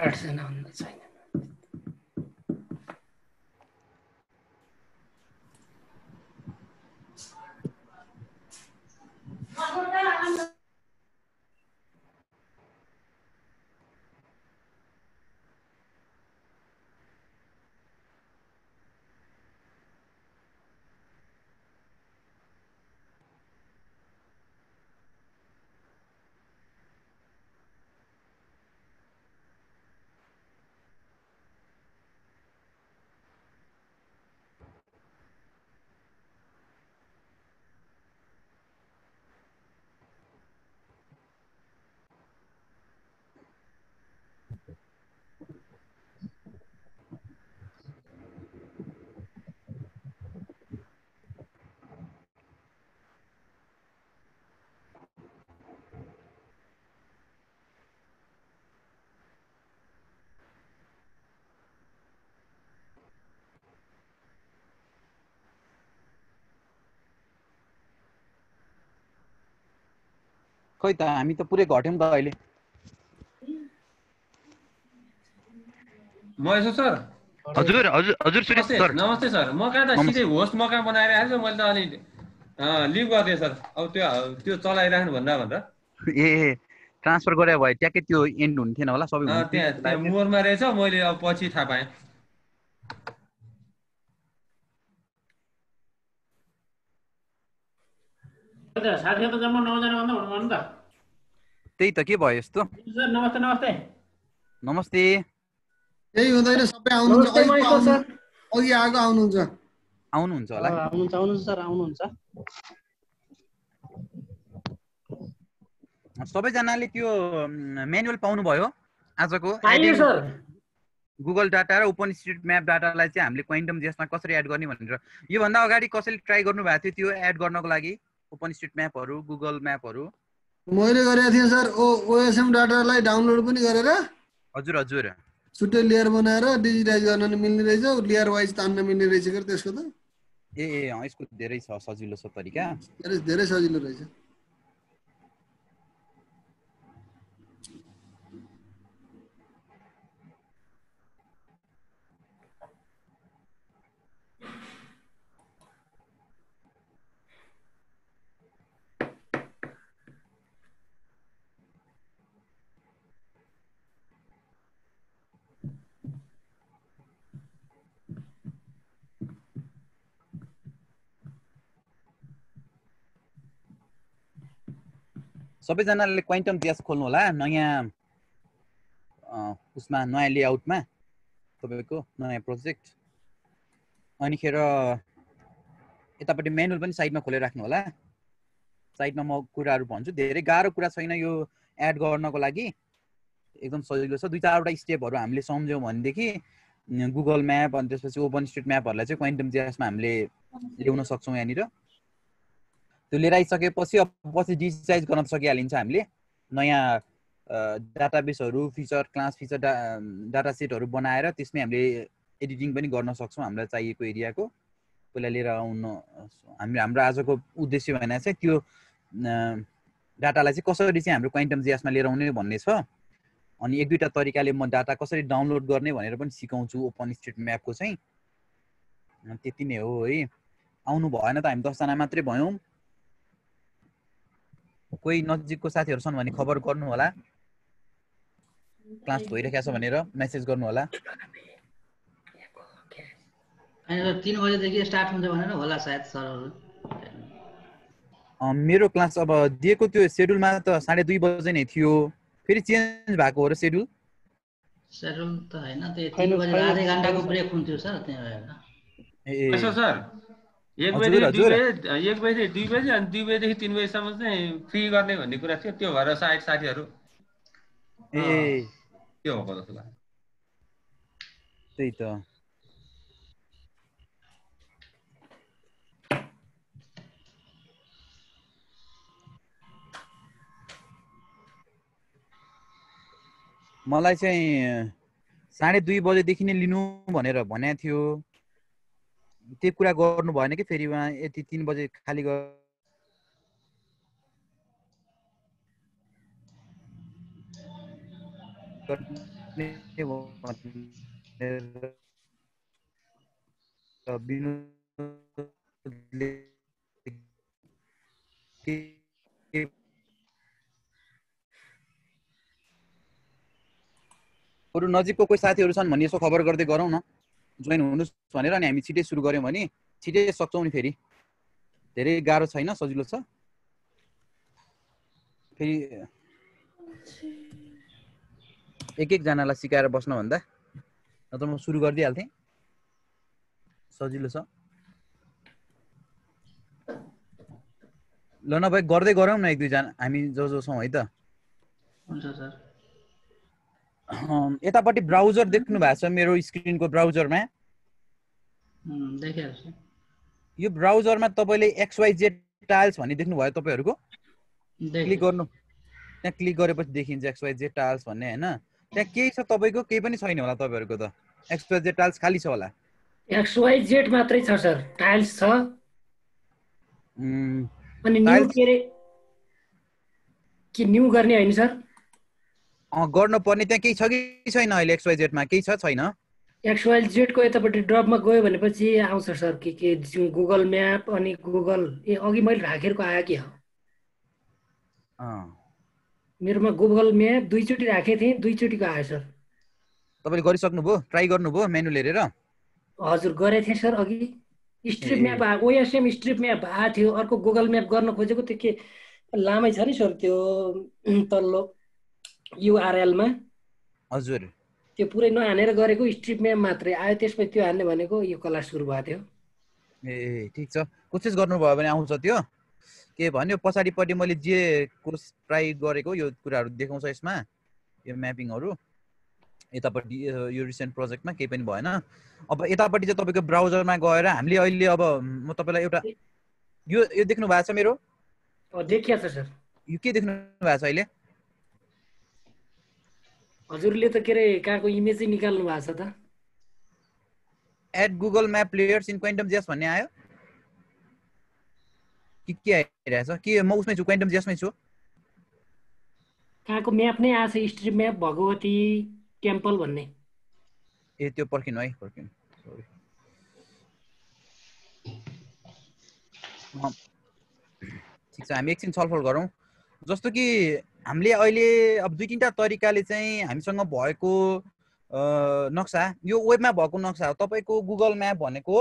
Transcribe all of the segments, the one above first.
8 जना भन्दा छैन। खै त हामी त पुरै घट्यौं त अहिले। महेश सर हजुर हजुर हजुर सुरेश सर नमस्ते सर। म कहाँ त सिधै होस्ट म कहाँ बनाइरहेको छु, मैले त अनि लिभ गरिदिएँ सर। अब त्यो चलाइराख्नु भन्दा ए ट्रान्सफर गरे भए ट्याक्कै त्यो एन्ड हुन्थेन होला सबै हुन्थ्यो। त्यहाँ मोरमा रहेछ, मैले अब पछि थाहा पाएँ। साथीहरु त जम्मा 9 जना भन्दा हुनु त। त्यही त के भयो यस्तो? सर नमस्ते नमस्ते। नमस्ते। त्यही हुँदैन, सबै आउनुहुन्छ। नमस्ते महेश्वर सर। अघि आएको आउनुहुन्छ। आउनुहुन्छ होला। आउनुहुन्छ सर, आउनुहुन्छ। सबैजनाले त्यो म्यानुअल पाउनु भयो आजको? पाइयो सर। गुगल डाटा र ओपन स्ट्रिट म्याप डाटालाई चाहिँ हामीले क्वान्टम जेएसमा कसरी एड गर्ने भनेर यो भन्दा अगाडि कसैले ट्राई गर्नु भएको थियो त्यो एड गर्नको लागि? ओपन स्ट्रिट म्यापहरु, गुगल म्यापहरु मैले गरेको थिएँ सर। ओएसएम डाटालाई डाउनलोड पनि गरेर हजुर हजुर छुट्टै लेयर बनाएर डिजिटाइज गर्न नि मिल्ने रहेछ, लेयर वाइज तान्न मिल्ने रहेछ के त्यसको त। ए यसको धेरै छ सजिलो छ तरिका। धेरै सजिलो रहेछ। सबैजनाले क्वान्टम जेएस खोल्नु होला नयाँ उसमा, नयाँ लेआउटमा तपाईको नयाँ प्रोजेक्ट। अनि खेर यतापट्टि म्यानुअल पनि साइडमा खोलेर राख्नु होला। साइडमा म कुराहरु भन्छु, धेरै गाह्रो कुरा छैन यो एड गर्नको लागि, एकदम सजिलो छ। दुई चारवटा स्टेपहरु हामीले सम्झ्यौं भनेदेखि गुगल म्याप अनि त्यसपछि ओपन स्ट्रिट म्यापहरुलाई चाहिँ क्वान्टम जेएसमा हामीले ल्याउन सक्छौं। यहाँनिर त्यो लिएर आइसकेपछि अब पछि डिजिटाइज गर्न सकिहालिन्छ हामीले। नयाँ डाटाबेसहरु, फिचर क्लास, फिचर डाटा सेटहरु बनाएर त्यसमै हामीले एडिटिङ पनि गर्न सक्छौं हामीलाई चाहिएको एरियाको। पहिला लिएर आउन हाम्रो आजको उद्देश्य भने चाहिँ त्यो डाटालाई चाहिँ कसरी चाहिँ हाम्रो क्वान्टम जेएसमा लिएर आउने भन्ने छ। अनि एक दुईटा तरिकाले म डाटा कसरी डाउनलोड गर्ने भनेर पनि सिकाउँछु ओपन स्ट्रिट म्यापको चाहिँ। त्यति नै हो है। आउनु भएन त हामी 10 जना मात्रै भयौं। कोही नजिकको साथीहरु छन् भने खबर गर्नु होला। क्लास भइरहेको छ भनेर मेसेज गर्नु होला। हैन 3 बजेदेखि स्टार्ट हुन्छ भनेर होला सायद सरहरु। मेरो क्लास अब दिएको त्यो शेड्युलमा त 2:30 बजे नै थियो, फेरि चेन्ज भएको हो र शेड्युल? शेड्युल त हैन, त्यो 3 बजे आधै घण्टाको ब्रेक हुन्थ्यो सर त्यहाँ भएर। ए सर 1 बजे 2 बजे 1 बजे 2 बजे अनि 2 बजेदेखि 3 बजेसम्म चाहिँ फ्री गर्ने भन्ने कुरा थियो। त्यो भएर सायद साथीहरु ए के भएको जस्तो लाग्यो। त्यही त। मलाई चाहिँ 2:30 बजेदेखि नै लिनु भनेर भनेको थियो। त्यो कुरा गर्नु भएन कि फेरि उहाँ यति 3 बजे खाली विनोदले अरू नजिकको कोही साथीहरू छन् भने यसो खबर गर्दै गरौँ न, जोइन हुनुहोस् भनेर। अनि हामी छिटै सुरु गऱ्यौँ भने छिटै सक्छौँ नि, फेरि धेरै गाह्रो छैन, सजिलो छ। फेरि एक एकजनालाई सिकाएर बस्नुभन्दा नत्र म सुरु गरिदिइहाल्थेँ, सजिलो छ। ल न भाइ गर्दै गरौँ न, एक दुईजना हामी जो छौँ है त। हुन्छ सर। यतापट्टि ब्राउजर देख्नु भएको छ मेरो स्क्रिनको ब्राउजरमा। देखिहाल्छु। यो ब्राउजरमा तपाईँले XYZ टाइल्स भन्ने देख्नुभयो तपाईँहरूको? क्लिक गर्नु, त्यहाँ क्लिक गरेपछि देखिन्छ XYZ टाइल्स भन्ने होइन। त्यहाँ केही छ तपाईँको? केही पनि छैन होला तपाईँहरूको त? XYZ टाइल्स खाली छ होला? XYZ मात्रै छ सर, टाइल्स छ। अनि न्यू टाइल्स के रे, के न्यू गर्ने होइन सर? गर्नुपर्ने त्यहाँ केही छ कि छैन अहिले? XYZ मा केही छ छैन? XYZ को यतापट्टि ड्रपमा गयो भनेपछि आउँछ सर के गुगल म्याप अनि गुगल अघि मैले राखेको आयो कि हो। मेरोमा गुगल म्याप दुईचोटि राखेको थिएँ, दुईचोटिको आयो सर। तपाईँले गरिसक्नुभयो? ट्राई गर्नुभयो मेनुल हेरेर? हजुर गरेको थिएँ सर अघि। स्ट्रिप म्याप आएको, OSM स्ट्रिप म्याप आएको थियो। अर्को गुगल म्याप गर्न खोजेको त्यो के लामै छ नि सर त्यो तल्लो URL मा। हजुर त्यो पुरै नहानेर गरेको, स्ट्रिप म्याप मात्रै आयो। त्यसपछि त्यो हान्ने भनेको यो क्लास सुरु भएको थियो। ए ठिक छ, कोसिस गर्नुभयो भने आउँछ त्यो। के भन्यो पछाडिपट्टि मैले जे कोर्स ट्राई गरेको यो कुराहरू देखाउँछ यसमा, यो म्यापिङहरू। यतापट्टि यो रिसेन्ट प्रोजेक्टमा केही पनि भएन। अब यतापट्टि चाहिँ तपाईँको ब्राउजरमा गएर हामीले अहिले अब म तपाईँलाई एउटा यो देख्नु भएको छ मेरो? देखिया छ सर। यो के देख्नु भएको छ अहिले? हजुरले त के रे कहाँको इमेज चाहिँ निकाल्नु भएको छ त? Add Google map players in quantum GIS भन्ने आयो कि के आइरहेछ? कि म उसमै छु, क्वान्टम जेएसमै छु? कहाँको म्याप नै आछ, स्ट्रिप म्याप भगवती टेम्पल भन्ने। ए त्यो पर्खिनु है, पर्खिनु, सरी। ठिक छ, हामी एकछिन छलफल गरौँ। जस्तो कि हामीले अहिले अब दुई तिनवटा तरिकाले चाहिँ हामीसँग भएको नक्सा, यो वेबमा भएको नक्सा हो। तपाईँको गुगल म्याप भनेको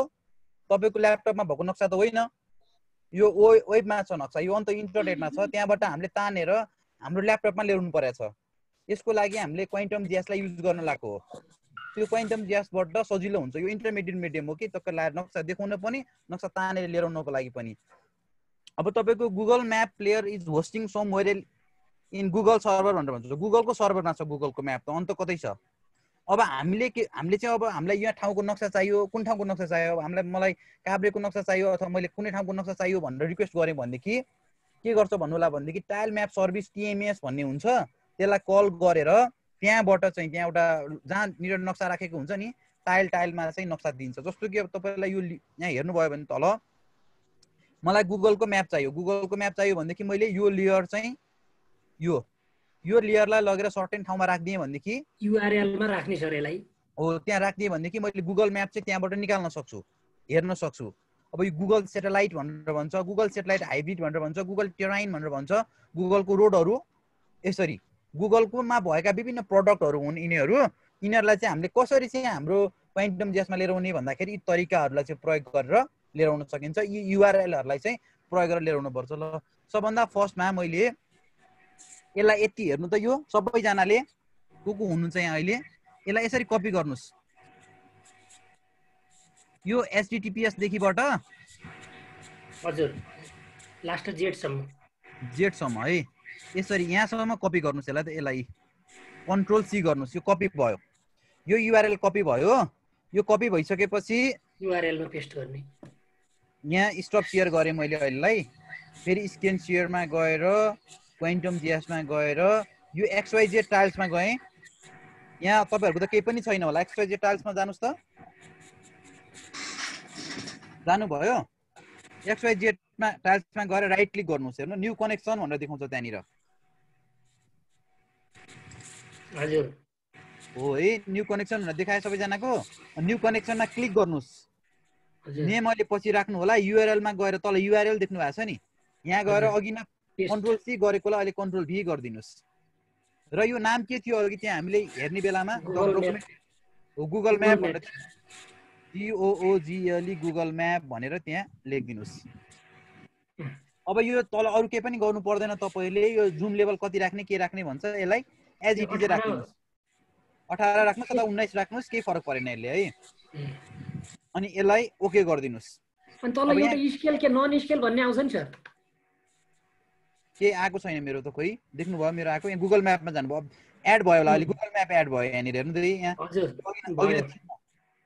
तपाईँको ल्यापटपमा भएको नक्सा त होइन, यो वेबमा छ नक्सा, यो अन्त इन्टरनेटमा छ। त्यहाँबाट हामीले तानेर हाम्रो ल्यापटपमा ल्याउनु परेछ। यसको लागि हामीले क्वान्टम जेएसलाई युज गर्न लागेको हो। त्यो क्वान्टम जेएसबाट सजिलो हुन्छ। यो इन्टरमिडिएट मिडियम हो कि तपाईँलाई नक्सा देखाउन पनि, नक्सा तानेर लिएर आउनको लागि पनि। अब तपाईँको Google map player is hosting somewhere in Google server भनेर भन्छ। गुगलको सर्भरमा छ गुगलको म्याप त, अन्त कतै छ। अब हामीले चाहिँ अब हामीलाई यहाँ ठाउँको नक्सा चाहियो, कुन ठाउँको नक्सा चाहियो, मलाई काभ्रेको नक्सा चाहियो अथवा मैले कुनै ठाउँको नक्सा चाहियो भनेर रिक्वेस्ट गरेँ भनेदेखि के गर्छ भन्नु होला भनेदेखि टाइल म्याप सर्भिस TMS भन्ने हुन्छ। त्यसलाई कल गरेर त्यहाँबाट चाहिँ त्यहाँ एउटा जहाँनिर नक्सा राखेको हुन्छ नि, टाइलमा चाहिँ नक्सा दिन्छ। जस्तो कि अब तपाईँलाई यो यहाँ हेर्नुभयो भने तल मलाई गुगलको म्याप चाहियो, गुगलको म्याप चाहियो भनेदेखि मैले यो लेयर चाहिँ यो लेयरलाई लगेर सर्टेन ठाउँमा राखिदिएँ भनेदेखि URL मा राख्ने सर यसलाई हो, त्यहाँ राखिदिएँ भनेदेखि मैले गुगल म्याप चाहिँ त्यहाँबाट निकाल्न सक्छु, हेर्न सक्छु। अब यो गुगल सेटेलाइट भनेर भन्छ, गुगल सेटेलाइट हाइब्रिड भनेर भन्छ, गुगल टेराइन भनेर भन्छ, गुगलको रोडहरू। यसरी गुगलकोमा भएका विभिन्न प्रडक्टहरू हुन् यिनीहरू। यिनीहरूलाई चाहिँ हामीले कसरी चाहिँ हाम्रो क्वान्टम जेएसमा लिएर आउने भन्दाखेरि यी तरिकाहरूलाई चाहिँ प्रयोग गरेर लिएर आउन सकिन्छ। यी URLहरूलाई चाहिँ प्रयोग गरेर लिएर आउनुपर्छ। ल सबभन्दा फर्स्टमा मैले यसलाई यति हेर्नु त, यो सबैजनाले को हुनु चाहिँ अहिले यसलाई यसरी कपी गर्नुहोस्। यो HTTPS देखिबाट हजुर लास्ट जेडसम्म है, यसरी यहाँसम्म कपी गर्नुहोस्। यसलाई Ctrl C गर्नुहोस्। यो कपी भयो, यो URL कपी भयो। यो कपी भइसकेपछि URL मा पेस्ट गर्ने। यहाँ स्टप सेयर गरेँ मैले अहिलेलाई। फेरि स्क्रिन सेयरमा गएर क्वान्टम जेएसमा गएर यो XYZ टाइल्समा गएँ। यहाँ तपाईँहरूको त केही पनि छैन होला, XYZ टाइल्समा जानुहोस् त। जानुभयो? XYZ टाइल्समा गएर राइट क्लिक गर्नुहोस्। हेर्नु न्यू कनेक्सन भनेर देखाउँछ त्यहाँनिर। हजुर हो है न्यू कनेक्सन भनेर देखाए सबैजनाको न्यू कनेक्सनमा क्लिक गर्नुस् नेम अहिले पछि राख्नु होला युआरएल मा गएर तल युआरएल देख्नु भएको छ नि यहाँ गएर अघि न कन्ट्रोल सी गरेकोलाई अहिले कन्ट्रोल भी गरिदिनुस् र यो नाम के थियो अघि त्यहाँ हामीले हेर्ने बेलामा गुगल म्याप भनेर GOOGLE गुगल म्याप भनेर त्यहाँ लेखिदिनुस् अब यो तल अरु केही पनि गर्नु पर्दैन तपाईहरुले यो जुम लेभल कति राख्ने के राख्ने भन्छ यसलाई एज इट इज राख्नुस् 18 राख्नुस् अथवा 19 राख्नुस् केही फरक परेन यसले है अनि यसलाई ओके गर्दिनुस् अनि तल एउटा स्केल के नन स्केल भन्ने आउँछ नि सर के आएको छैन मेरो त खोइ देख्नु भयो मेरो आएको यहाँ गुगल म्यापमा जानु भयो एड भयो होला अहिले गुगल म्याप एड भयो यहाँनिर हेर्नु त यहाँ हजुर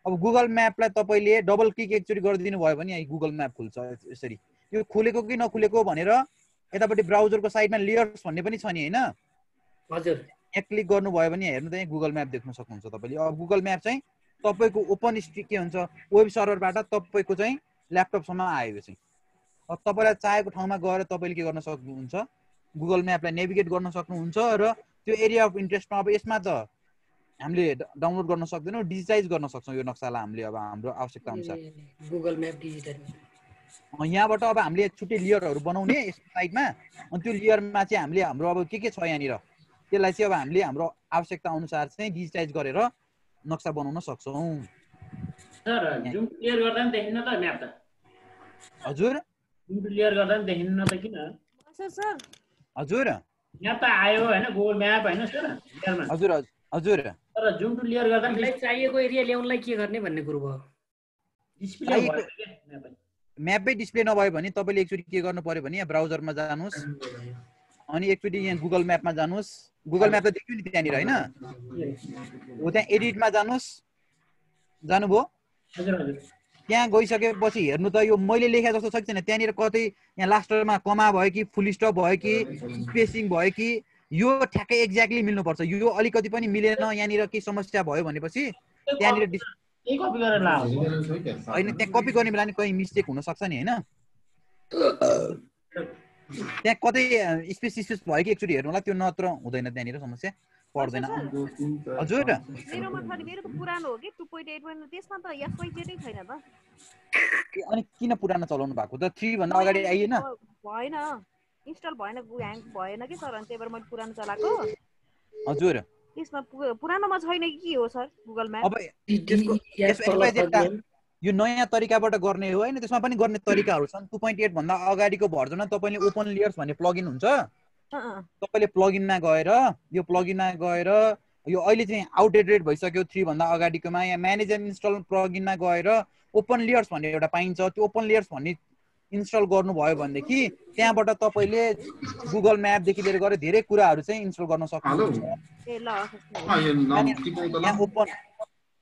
अब गुगल म्यापलाई तपाईले डबल क्लिक एकचोटी गरिदिनु भयो भने यहाँ गुगल म्याप खुल्छ यसरी यो खुलेको कि नखुलेको भनेर यतापट्टि ब्राउजरको साइडमा लेयर्स भन्ने पनि छ नि हैन हजुर यहाँ क्लिक गर्नु भयो भने हेर्नु त यहाँ गुगल म्याप देख्न सक्नुहुन्छ तपाईले अब गुगल म्याप चाहिँ तपाईको ओपन स्ट्रिक के हुन्छ वेब सर्भरबाट तपाईको चाहिँ ल्यापटपसम्म आयो चाहिँ अब तपाईलाई चाहेको ठाउँमा गएर तपाईले के गर्न सक्नुहुन्छ गुगल म्यापलाई नेभिगेट गर्न सक्नुहुन्छ र त्यो एरिया अफ इन्ट्रेस्टमा अब यसमा त हामीले डाउनलोड गर्न सक्दैनौं डिजिटाइज गर्न सक्छौं यो नक्सालाई हामीले अब हाम्रो आवश्यकता अनुसार गुगल म्याप डिजिटाइज यहाँबाट अब हामीले छुट्टै लेयरहरु बनाउने यस साइडमा अनि त्यो लेयरमा चाहिँ हामीले हाम्रो अब के छ यहाँनिर त्यसलाई चाहिँ अब हामीले हाम्रो आवश्यकता अनुसार चाहिँ डिजिटाइज गरेर नक्सा बनाउन सक्छौं सर जुम क्लियर गर्दा नि देखिन्न त म्याप त हजुर जुम क्लियर गर्दा नि देखिन्न त किन सर हजुर यहाँ त आयो हैन गुगल म्याप हैन सर लेयरमा हजुर हजुर तर जुम टु क्लियर गर्दा हामीलाई चाहिएको एरिया ल्याउनलाई के गर्ने भन्ने कुरो भयो डिस्प्ले भयो म्याप म्यापै डिस्प्ले नभयो भने तपाईले एकचोटी के गर्नु पर्यो भने यहाँ ब्राउजरमा जानुस् अनि एकचोटी यहाँ गुगल म्यापमा जानुस् गुगल म्याप त देख्यो नि त्यहाँनिर हैन हो त्यहाँ एडिटमा जानुस् जानुभयो हजुर हजुर त्यहाँ गइसकेपछि हेर्नु त यो मैले लेखे जस्तो छ कि छैन त्यहाँनिर कतै यहाँ लास्टमा कमा भयो कि फुल स्टप भयो कि स्पेसिङ भयो कि यो ठ्याक्कै एक्ज्याक्टली मिल्नु पर्छ यो अलिकति पनि मिलेन यहाँनिर के समस्या भयो भनेपछि त्यहाँनिर कपी गरेर ला हैन त्यहाँ कपी गर्ने बेला नि कहीं मिस्टेक हुन सक्छ नि हैन त्यहाँ कतै स्पेस भयो कि एकचोटी हेर्नु होला त्यो नत्र हुँदैन त्यहाँनिर समस्या पर्दैन हजुर मेरोमा छ नि मेरो त पुरानो हो कि 2.8 भन्नु त्यसमा त एसवाइजेडै छैन त अनि किन पुरानो चलाउनु भएको त 3 भन्दा अगाडि आइएन भएन इन्स्टल भएन ह्याङ भएन कि सर अनि त्यही भएर मैले पुरानो चलाएको हजुर त्यसमा पुरानोमा छैन कि के हो सर गुगल म्याप अब त्यसको यो नयाँ तरिकाबाट गर्ने हो हैन त्यसमा पनि गर्ने तरिकाहरु छन् 2.8 भन्दा अगाडिको भर्जनमा तपाईले ओपन लेयर्स भन्ने प्लगइन हुन्छ तपाईले प्लगइनमा गएर यो प्लगइनमा गएर यो अहिले चाहिँ आउटडेटेड भइसक्यो 3 भन्दा अगाडिकोमा यहाँ म्यानेज एन्ड इन्स्टल प्लगइनमा गएर ओपन लेयर्स भन्ने एउटा पाइन्छ त्यो ओपन लेयर्स भन्ने इन्स्टल गर्नु भयो भनेदेखि त्यहाँबाट तपाईले गुगल म्याप देखि लिएर गएर धेरै कुराहरु चाहिँ इन्स्टल गर्न सक्नुहुन्छ ए ल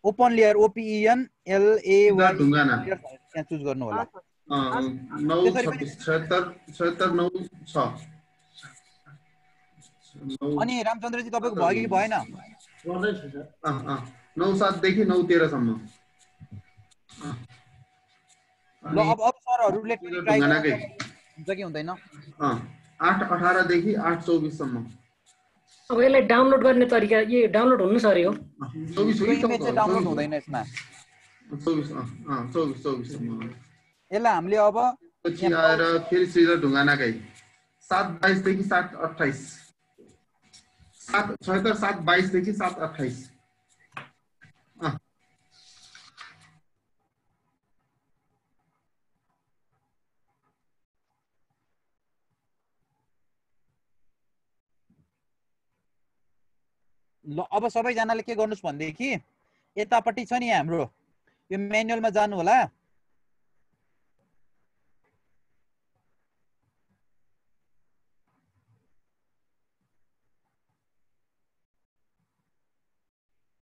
ओपन लेयर OPEN LAY त्यहाँ चुज गर्नु होला 976 अनि रामचन्द्र जी तपाईको भयो कि भएन गर्दैछु सर 97 देखि 913 सम्म ल अब सरहरुले ट्राई हुन्छ कि हुँदैन 818 देखि 824 सम्म अब यसलाई डाउनलोड गर्ने तरिका यो डाउनलोड हुनु सर यो 24 डाउनलोड हुँदैन यसमा 24 सम्म यसलाई हामीले अब पछि आएर फेरि श्रीधर ढुङ्गानाकै 722 देखि 728 722 देखि 728 ल अब सबैजनाले के गर्नुस् भन्देखि यतापट्टि छ नि हाम्रो यो म्यानुअलमा जानु होला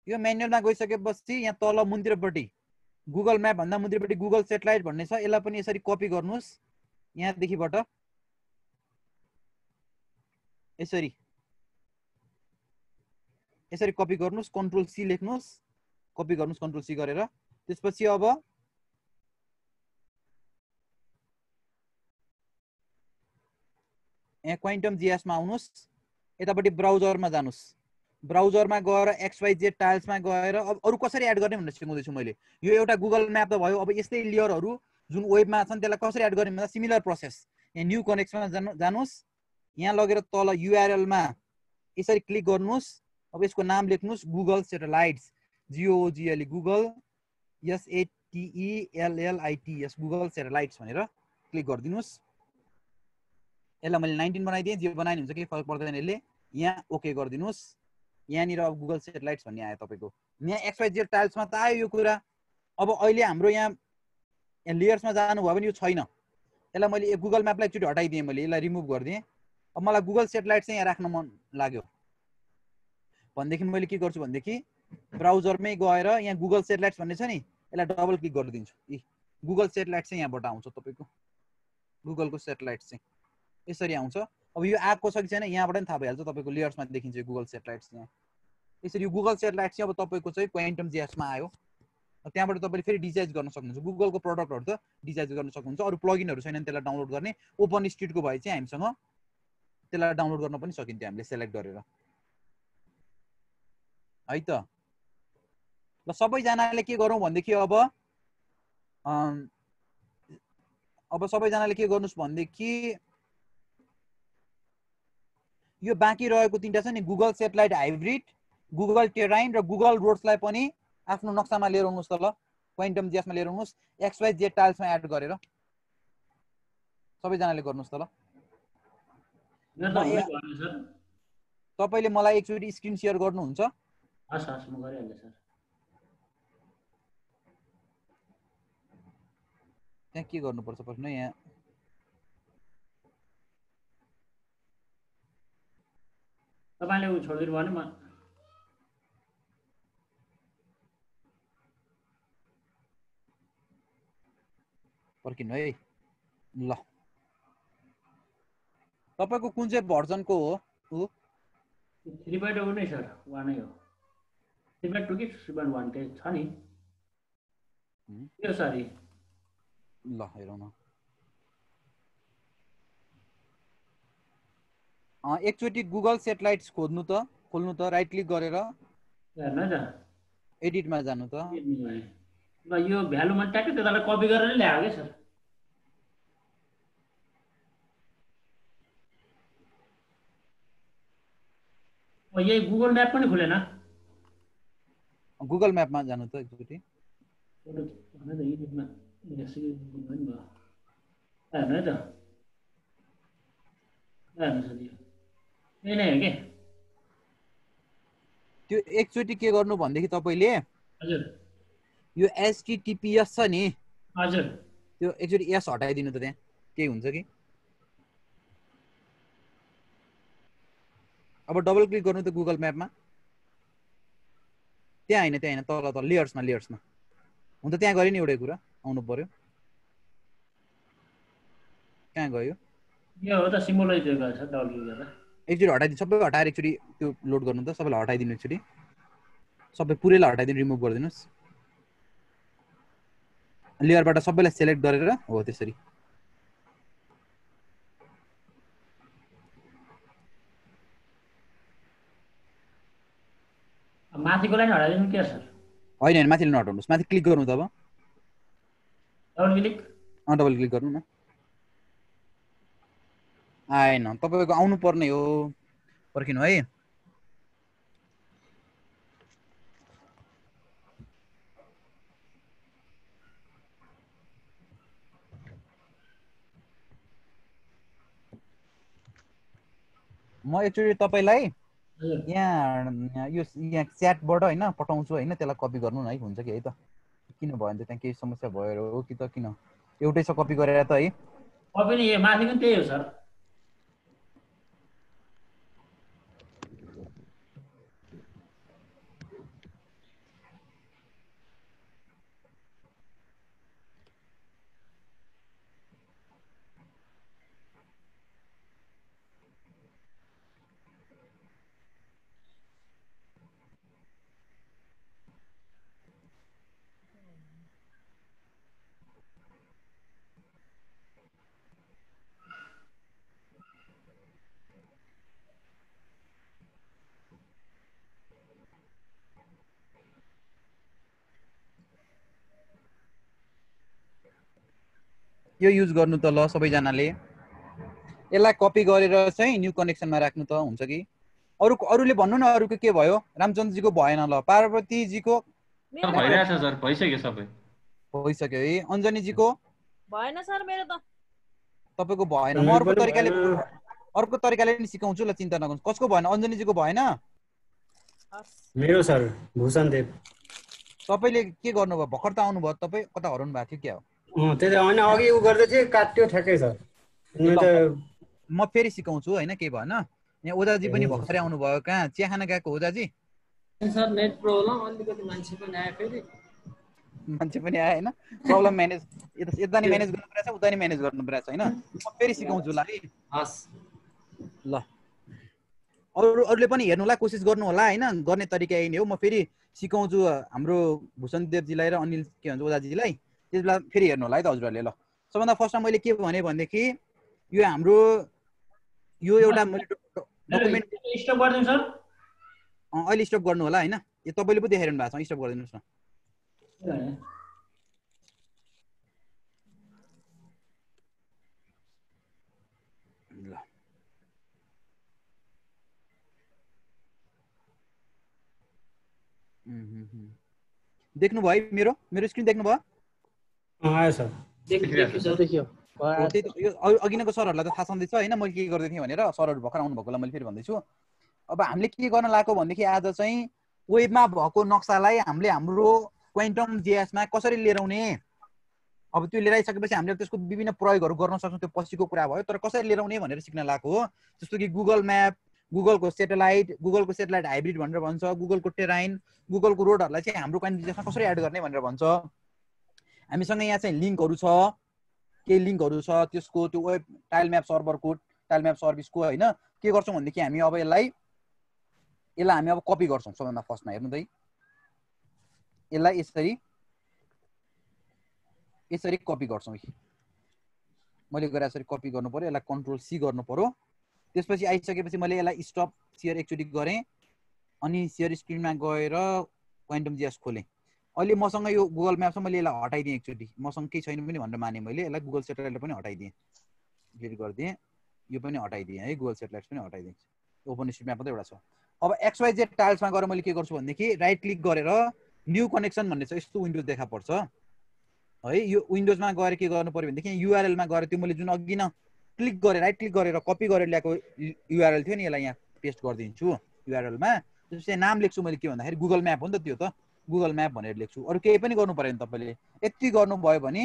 यो म्यानुअलमा गइसकेपछि यहाँ तल मुन्तिरपट्टि गुगल म्याप भन्दा मुन्तिरपट्टि गुगल सेटेलाइट भन्ने छ यसलाई पनि यसरी कपी गर्नुस् यहाँ देखिबाट यसरी कपी गर्नुस् कन्ट्रोल सी लेख्नुस् कपी गर्नुस् कन्ट्रोल सी गरेर त्यसपछि अब यहाँ क्वान्टम जीएस मा आउनुस् यतापट्टि ब्राउजरमा जानुस् ब्राउजरमा गएर XYZ टाइल्समा गएर अब अरु कसरी एड गर्ने भनेर सिकाउँदै छु मैले। यो एउटा गुगल म्याप त भयो। अब यस्तै लेयरहरु जुन वेबमा छन् त्यसलाई कसरी एड गर्ने भन्दा सिमिलर प्रोसेस। यहाँ न्यू कनेक्सनमा जानुस्, यहाँ लगेर तल URL मा यसरी क्लिक गर्नुस्। अब यसको नाम लेख्नुस् Google satellites, GOOGLE Google SATELLIT Google satellites भनेर क्लिक गरिदिनुस्। यसलाई मैले 19 बनाइदिएँ, जे बनाइने हुन्छ केही फरक पर्दैन यसले। यहाँ ओके गरिदिनुस्। यहाँनिर अब गुगल स्याटेलाइट्स भन्ने आयो तपाईको। यहाँ XYZ टाइल्समा त आयो यो कुरा। अब अहिले हाम्रो यहाँ लेयर्समा जानु भयो भने यो छैन। यसलाई मैले गुगल म्यापलाई एकचोटि हटाइदिएँ, मैले यसलाई रिमुभ गरिदिएँ। अब मलाई गुगल स्याटेलाइट चाहिँ यहाँ राख्न मन लाग्यो भनेदेखि मैले के गर्छु भनेदेखि ब्राउजरमै गएर यहाँ गुगल स्याटेलाइट्स भन्ने छ नि, यसलाई डबल क्लिक गरिदिन्छु। गुगल स्याटेलाइट चाहिँ यहाँबाट आउँछ तपाईको। गुगलको स्याटेलाइट चाहिँ यसरी आउँछ। अब यो आएको छ कि छैन यहाँबाट पनि थाहा भइहाल्छ तपाईको। लेयर्समा देखिन्छ गुगल स्याटेलाइट्स यहाँ। यसरी यो गुगल स्याटेलाइट चाहिँ अब तपाईको चाहिँ क्वान्टम जीएसमा आयो। त्यहाँबाट तपाईले फेरि डिजाइन गर्न सक्नुहुन्छ। गुगलको प्रोडक्टहरु त डिजाइन गर्न सक्नुहुन्छ। अरु प्लगइनहरु छैनन् त्यसलाई डाउनलोड गर्ने। ओपन स्ट्रिटको भए चाहिँ हामीसँग त्यसलाई डाउनलोड गर्न पनि सकिन्थ्यो हामीले सेलेक्ट गरेर, है त। ल सबैजनाले के गरौँ भनेदेखि अब सबैजनाले के गर्नुस् भनेदेखि यो बाँकी रहेको तीनटा छ नि, Google satellite hybrid, Google terrain र गुगल रोड्सलाई पनि आफ्नो नक्सामा लिएर आउनुस् त। ल क्वान्टम जीएसमा लिएर आउनुस्, XYZ टाइल्समा एड गरेर सबैजनाले गर्नुस् त। ल तपाईले मलाई एकचोटी स्क्रिन शेयर गर्नुहुन्छ? हस् हस् म गरिहाल्छु सर। त्यहाँ के गर्नुपर्छ पर्छ यहाँ तपाईले उ छोडिदिनु भयो भने म पर्खिनु है। ल तपाईको कुन चाहिँ भर्जनको हो? 3.2 नै सर, 1 नै हो। 3.2 कि 3.1 के छ नि यो सरी। ल हेरौँ न। एकचोटी गुगल स्याटेलाइट्स खोल्नु त, राइट क्लिक गरेर हेर्नु है त, एडिटमा जानु त। ल यो भ्यालु मैले ट्याक्कै त्यसलाई कपी गरेर ल्याएको के सर। यही गुगल म्याप पनि खुलेन। गुगल म्यापमा जानु त एकचोटी। हेर्नु है त, हेर्नु सर यही नै हो के। त्यो एकचोटी के गर्नु भनेदेखि तपाईले हजुर यो HTTPS छ नि, हजुर त्यो एकचोटी एस हटाइदिनु त। त्यहाँ केही हुन्छ कि? अब डबल क्लिक गर्नु त गुगल म्यापमा। त्यहाँ हैन, त्यहाँ हैन, तल तल लेयर्समा हुन्छ। त्यहाँ गरे नि एउटै कुरा आउनु पर्यो। कहाँ गयो? यो हो त सिम्बोलाइज गरेको छ डबल क्लिक गरेर। एकचोटी हटाइदिनु, सबै हटाएर एकचोटी त्यो लोड गर्नु त। सबैलाई हटाइदिनु एकचोटी, सबै पुरैलाई हटाइदिनु, रिमुभ गरिदिनुस्। लेयरबाट सबैलाई सेलेक्ट गरेर हो त्यसरी। माथिको लाइन हटाइदिनु के सर? हैन माथि नहटाउनुस्, माथि क्लिक गर्नु त। अब डबल क्लिक, डबल क्लिक गर्नु न। आएन, तपाईको आउनु पर्ने हो। पर्खिनु है। म एकचोटी तपाईलाई यहाँ यो यहाँ च्याटबाट हैन पठाउँछु हैन, त्यसलाई कपी गर्नु न है, हुन्छ कि है त। किन भयो भने त्यहाँ केही समस्या भएर हो कि त किन? एउटै छ कपी गरेर त है। कपी नि माथिको त्यही हो सर। यो युज गर्नु त ल सबैजनाले। यसलाई कपी गरेर चाहिँ न्यू कनेक्सनमा राख्नु त हुन्छ कि? अरूले भन्नु न अरूको के भयो? रामचन्द्रजीको भएन ल, पार्वतीजीको भइरहेछ सर, भइसक्यो सबै। भइसक्यो है। अञ्जनीजीको भएन सर मेरो त। तपाईको भएन। म अर्को तरिकाले नि सिकाउँछु ल, चिन्ता नगर्नु। कसको भएन? अञ्जनीजीको भएन? मेरो सर भूषण देव। तपाईले के गर्नुभयो? भर्खर त आउनुभयो, तपाई कता हराउनु भएको थियो क्या हो? त्यही त हैन, अघि उ गर्दै थिए काट्यो ठ्याक्कै सर। म फेरि सिकाउँछु हैन, केही भएन। यहाँ ओजाजी पनि भर्खरै आउनुभयो। कहाँ चिया खान गएको ओजाजी? सर नेट प्रब्लम, अलिकति मान्छे पनि आयो फेरि। मान्छे पनि आयो हैन, प्रब्लम म्यानेज यता नि म्यानेज गर्नु परेछ, उता नि म्यानेज गर्नु परेछ हैन। म फेरि सिकाउँछु ल है। हस् ल, अरूले पनि हेर्नुलाई कोसिस गर्नु होला हैन। गर्ने तरिका यही नै हो। म फेरि सिकाउँछु हाम्रो भूषण देवजीलाई र अनिल के भन्छ ओजाजीलाई। त्यसबेला फेरि हेर्नु होला है त हजुरहरूले। ल, सबभन्दा फर्स्टमा मैले के भने भनेदेखि यो हाम्रो यो एउटा मैले डकुमेन्ट स्टप गर्दिनु सर। अहिले स्टप गर्नु होला हैन। यो तपाईले पो देखाइरहनु भएको छ, स्टप गरिदिनुस् न। ल, देख्नु भयो मेरो स्क्रिन देख्नु भयो? आयो सर। देखियो। अघिनको सरहरूलाई त थाहा छँदैछ हैन मैले के गर्दै थिएँ भनेर। सरहरू भर्खर आउनु भएकोलाई मैले फेरि भन्दैछु। अब हामीले के गर्न लागेको भनेदेखि आज चाहिँ वेबमा भएको नक्सालाई हामीले हाम्रो क्वान्टम जेएसमा कसरी लिएर आउने। अब त्यो लिएर आइसकेपछि हामीले त्यसको विभिन्न प्रयोगहरू गर्न सक्छौँ। त्यो पछिको कुरा भयो, तर कसरी लिएर आउने भनेर सिक्न लागेको हो। जस्तो कि गुगल म्याप, गुगलको सेटेलाइट हाइब्रिड भनेर भन्छ, गुगलको टेराइन, गुगलको रोडहरूलाई चाहिँ हाम्रो क्वान्टम जेएसमा कसरी एड गर्ने भनेर भन्छ। हामीसँग यहाँ चाहिँ लिङ्कहरू छ, केही लिङ्कहरू छ त्यसको, त्यो वेब टाइल म्याप सर्भरको, टाइल म्याप सर्भिसको हैन। के गर्छौँ भनेदेखि हामी अब यसलाई हामी अब कपी गर्छौँ। सबभन्दा फर्स्टमा हेर्नु त, यसलाई यसरी कपी गर्छौँ। मैले गरे यसरी कपी गर्नु पर्यो। यसलाई कन्ट्रोल सी गर्नु पर्यो। त्यसपछि आइसकेपछि मैले यसलाई स्टप सेयर एकचोटि गरेँ, अनि सेयर स्क्रिनमा गएर क्वान्टम जेएस खोलेँ। अहिले मसँग यो गुगल म्याप छ, मैले यसलाई हटाइदिएँ एकचोटि। मसँग केही छैन पनि भनेर माने मैले। यसलाई गुगल सेटेलाइटले पनि हटाइदिएँ, डिलिट गरिदिएँ। यो पनि हटाइदिएँ है, गुगल सेटेलाइट पनि हटाइदिएँ। ओपन स्ट्रिट म्याप मात्रै एउटा छ। अब XYZ टाइल्समा गएर मैले के गर्छु भनेदेखि राइट क्लिक गरेर न्यू कनेक्सन भन्ने छ, यस्तो विन्डोज देखा पर्छ है। यो विन्डोजमा गएर के गर्नु पर्यो भनेदेखि युआरएलमा गएर त्यो मैले जुन अघि न क्लिक गरेर राइट क्लिक गरेर कपी गरेर ल्याएको युआरएल थियो नि, यसलाई यहाँ पेस्ट गरिदिन्छु युआरएलमा। त्यसपछि नाम लेख्छु मैले के भन्दाखेरि गुगल म्याप हो नि त, त्यो त गुगल म्याप भनेर लेख्छु। अरू केही पनि गर्नु परेन तपाईँले। यति गर्नुभयो भने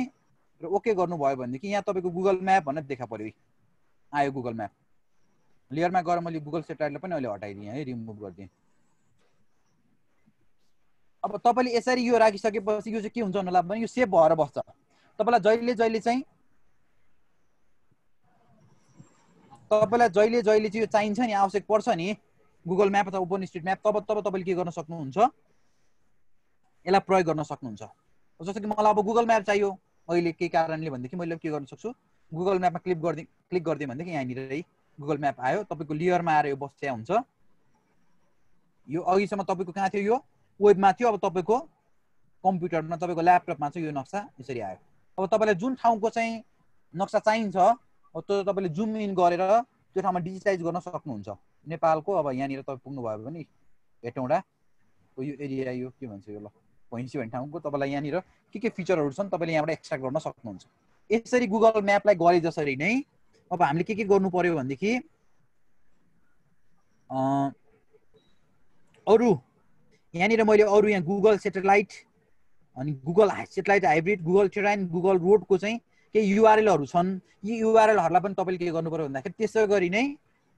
र ओके गर्नुभयो भनेदेखि यहाँ तपाईँको गुगल म्याप भनेर देखा पर्यो, आयो गुगल म्याप। लेयरमा गएर मैले गुगल सेटेलाइटलाई पनि अहिले हटाइदिएँ है, रिमुभ गरिदिएँ। अब तपाईँले यसरी यो राखिसकेपछि यो चाहिँ के हुन्छ होला भने यो सेभ भएर बस्छ। तपाईँलाई जहिले चाहिँ यो चाहिन्छ नि, आवश्यक पर्छ नि गुगल म्याप अथवा ओपन स्ट्रिट म्याप, तब तपाईँले के गर्न सक्नुहुन्छ, यसलाई प्रयोग गर्न सक्नुहुन्छ। जस्तो कि मलाई अब गुगल म्याप चाहियो अहिले केही कारणले भनेदेखि मैले के गर्न सक्छु, गुगल म्यापमा क्लिक गरिदिएँ भनेदेखि यहाँनिर गुगल म्याप आयो। तपाईँको लेयरमा आएर यो बस्या हुन्छ। यो अघिसम्म तपाईँको कहाँ थियो, यो वेबमा थियो। अब तपाईँको कम्प्युटरमा, तपाईँको ल्यापटपमा चाहिँ यो नक्सा यसरी आयो। अब तपाईँलाई जुन ठाउँको चाहिँ नक्सा चाहिन्छ त्यो तपाईँले जुम इन गरेर त्यो ठाउँमा डिजिटाइज गर्न सक्नुहुन्छ। नेपालको अब यहाँनिर तपाईँ पुग्नुभयो भने हेटौँडा यो एरिया, यो के भन्छ यो ल भैँसी भन्ने ठाउँको तपाईँलाई यहाँनिर के फिचरहरू छन् तपाईँले यहाँबाट एक्सट्र्याक्ट गर्न सक्नुहुन्छ। यसरी गुगल म्यापलाई गरे जसरी नै अब हामीले के गर्नु पर्यो भनेदेखि अरू यहाँनिर मैले अरू यहाँ गुगल सेटेलाइट अनि Google satellite hybrid, Google terrain, Google रोडको चाहिँ केही युआरएलहरू छन्। यी युआरएलहरूलाई पनि तपाईँले के गर्नु पर्यो भन्दाखेरि त्यसै गरी नै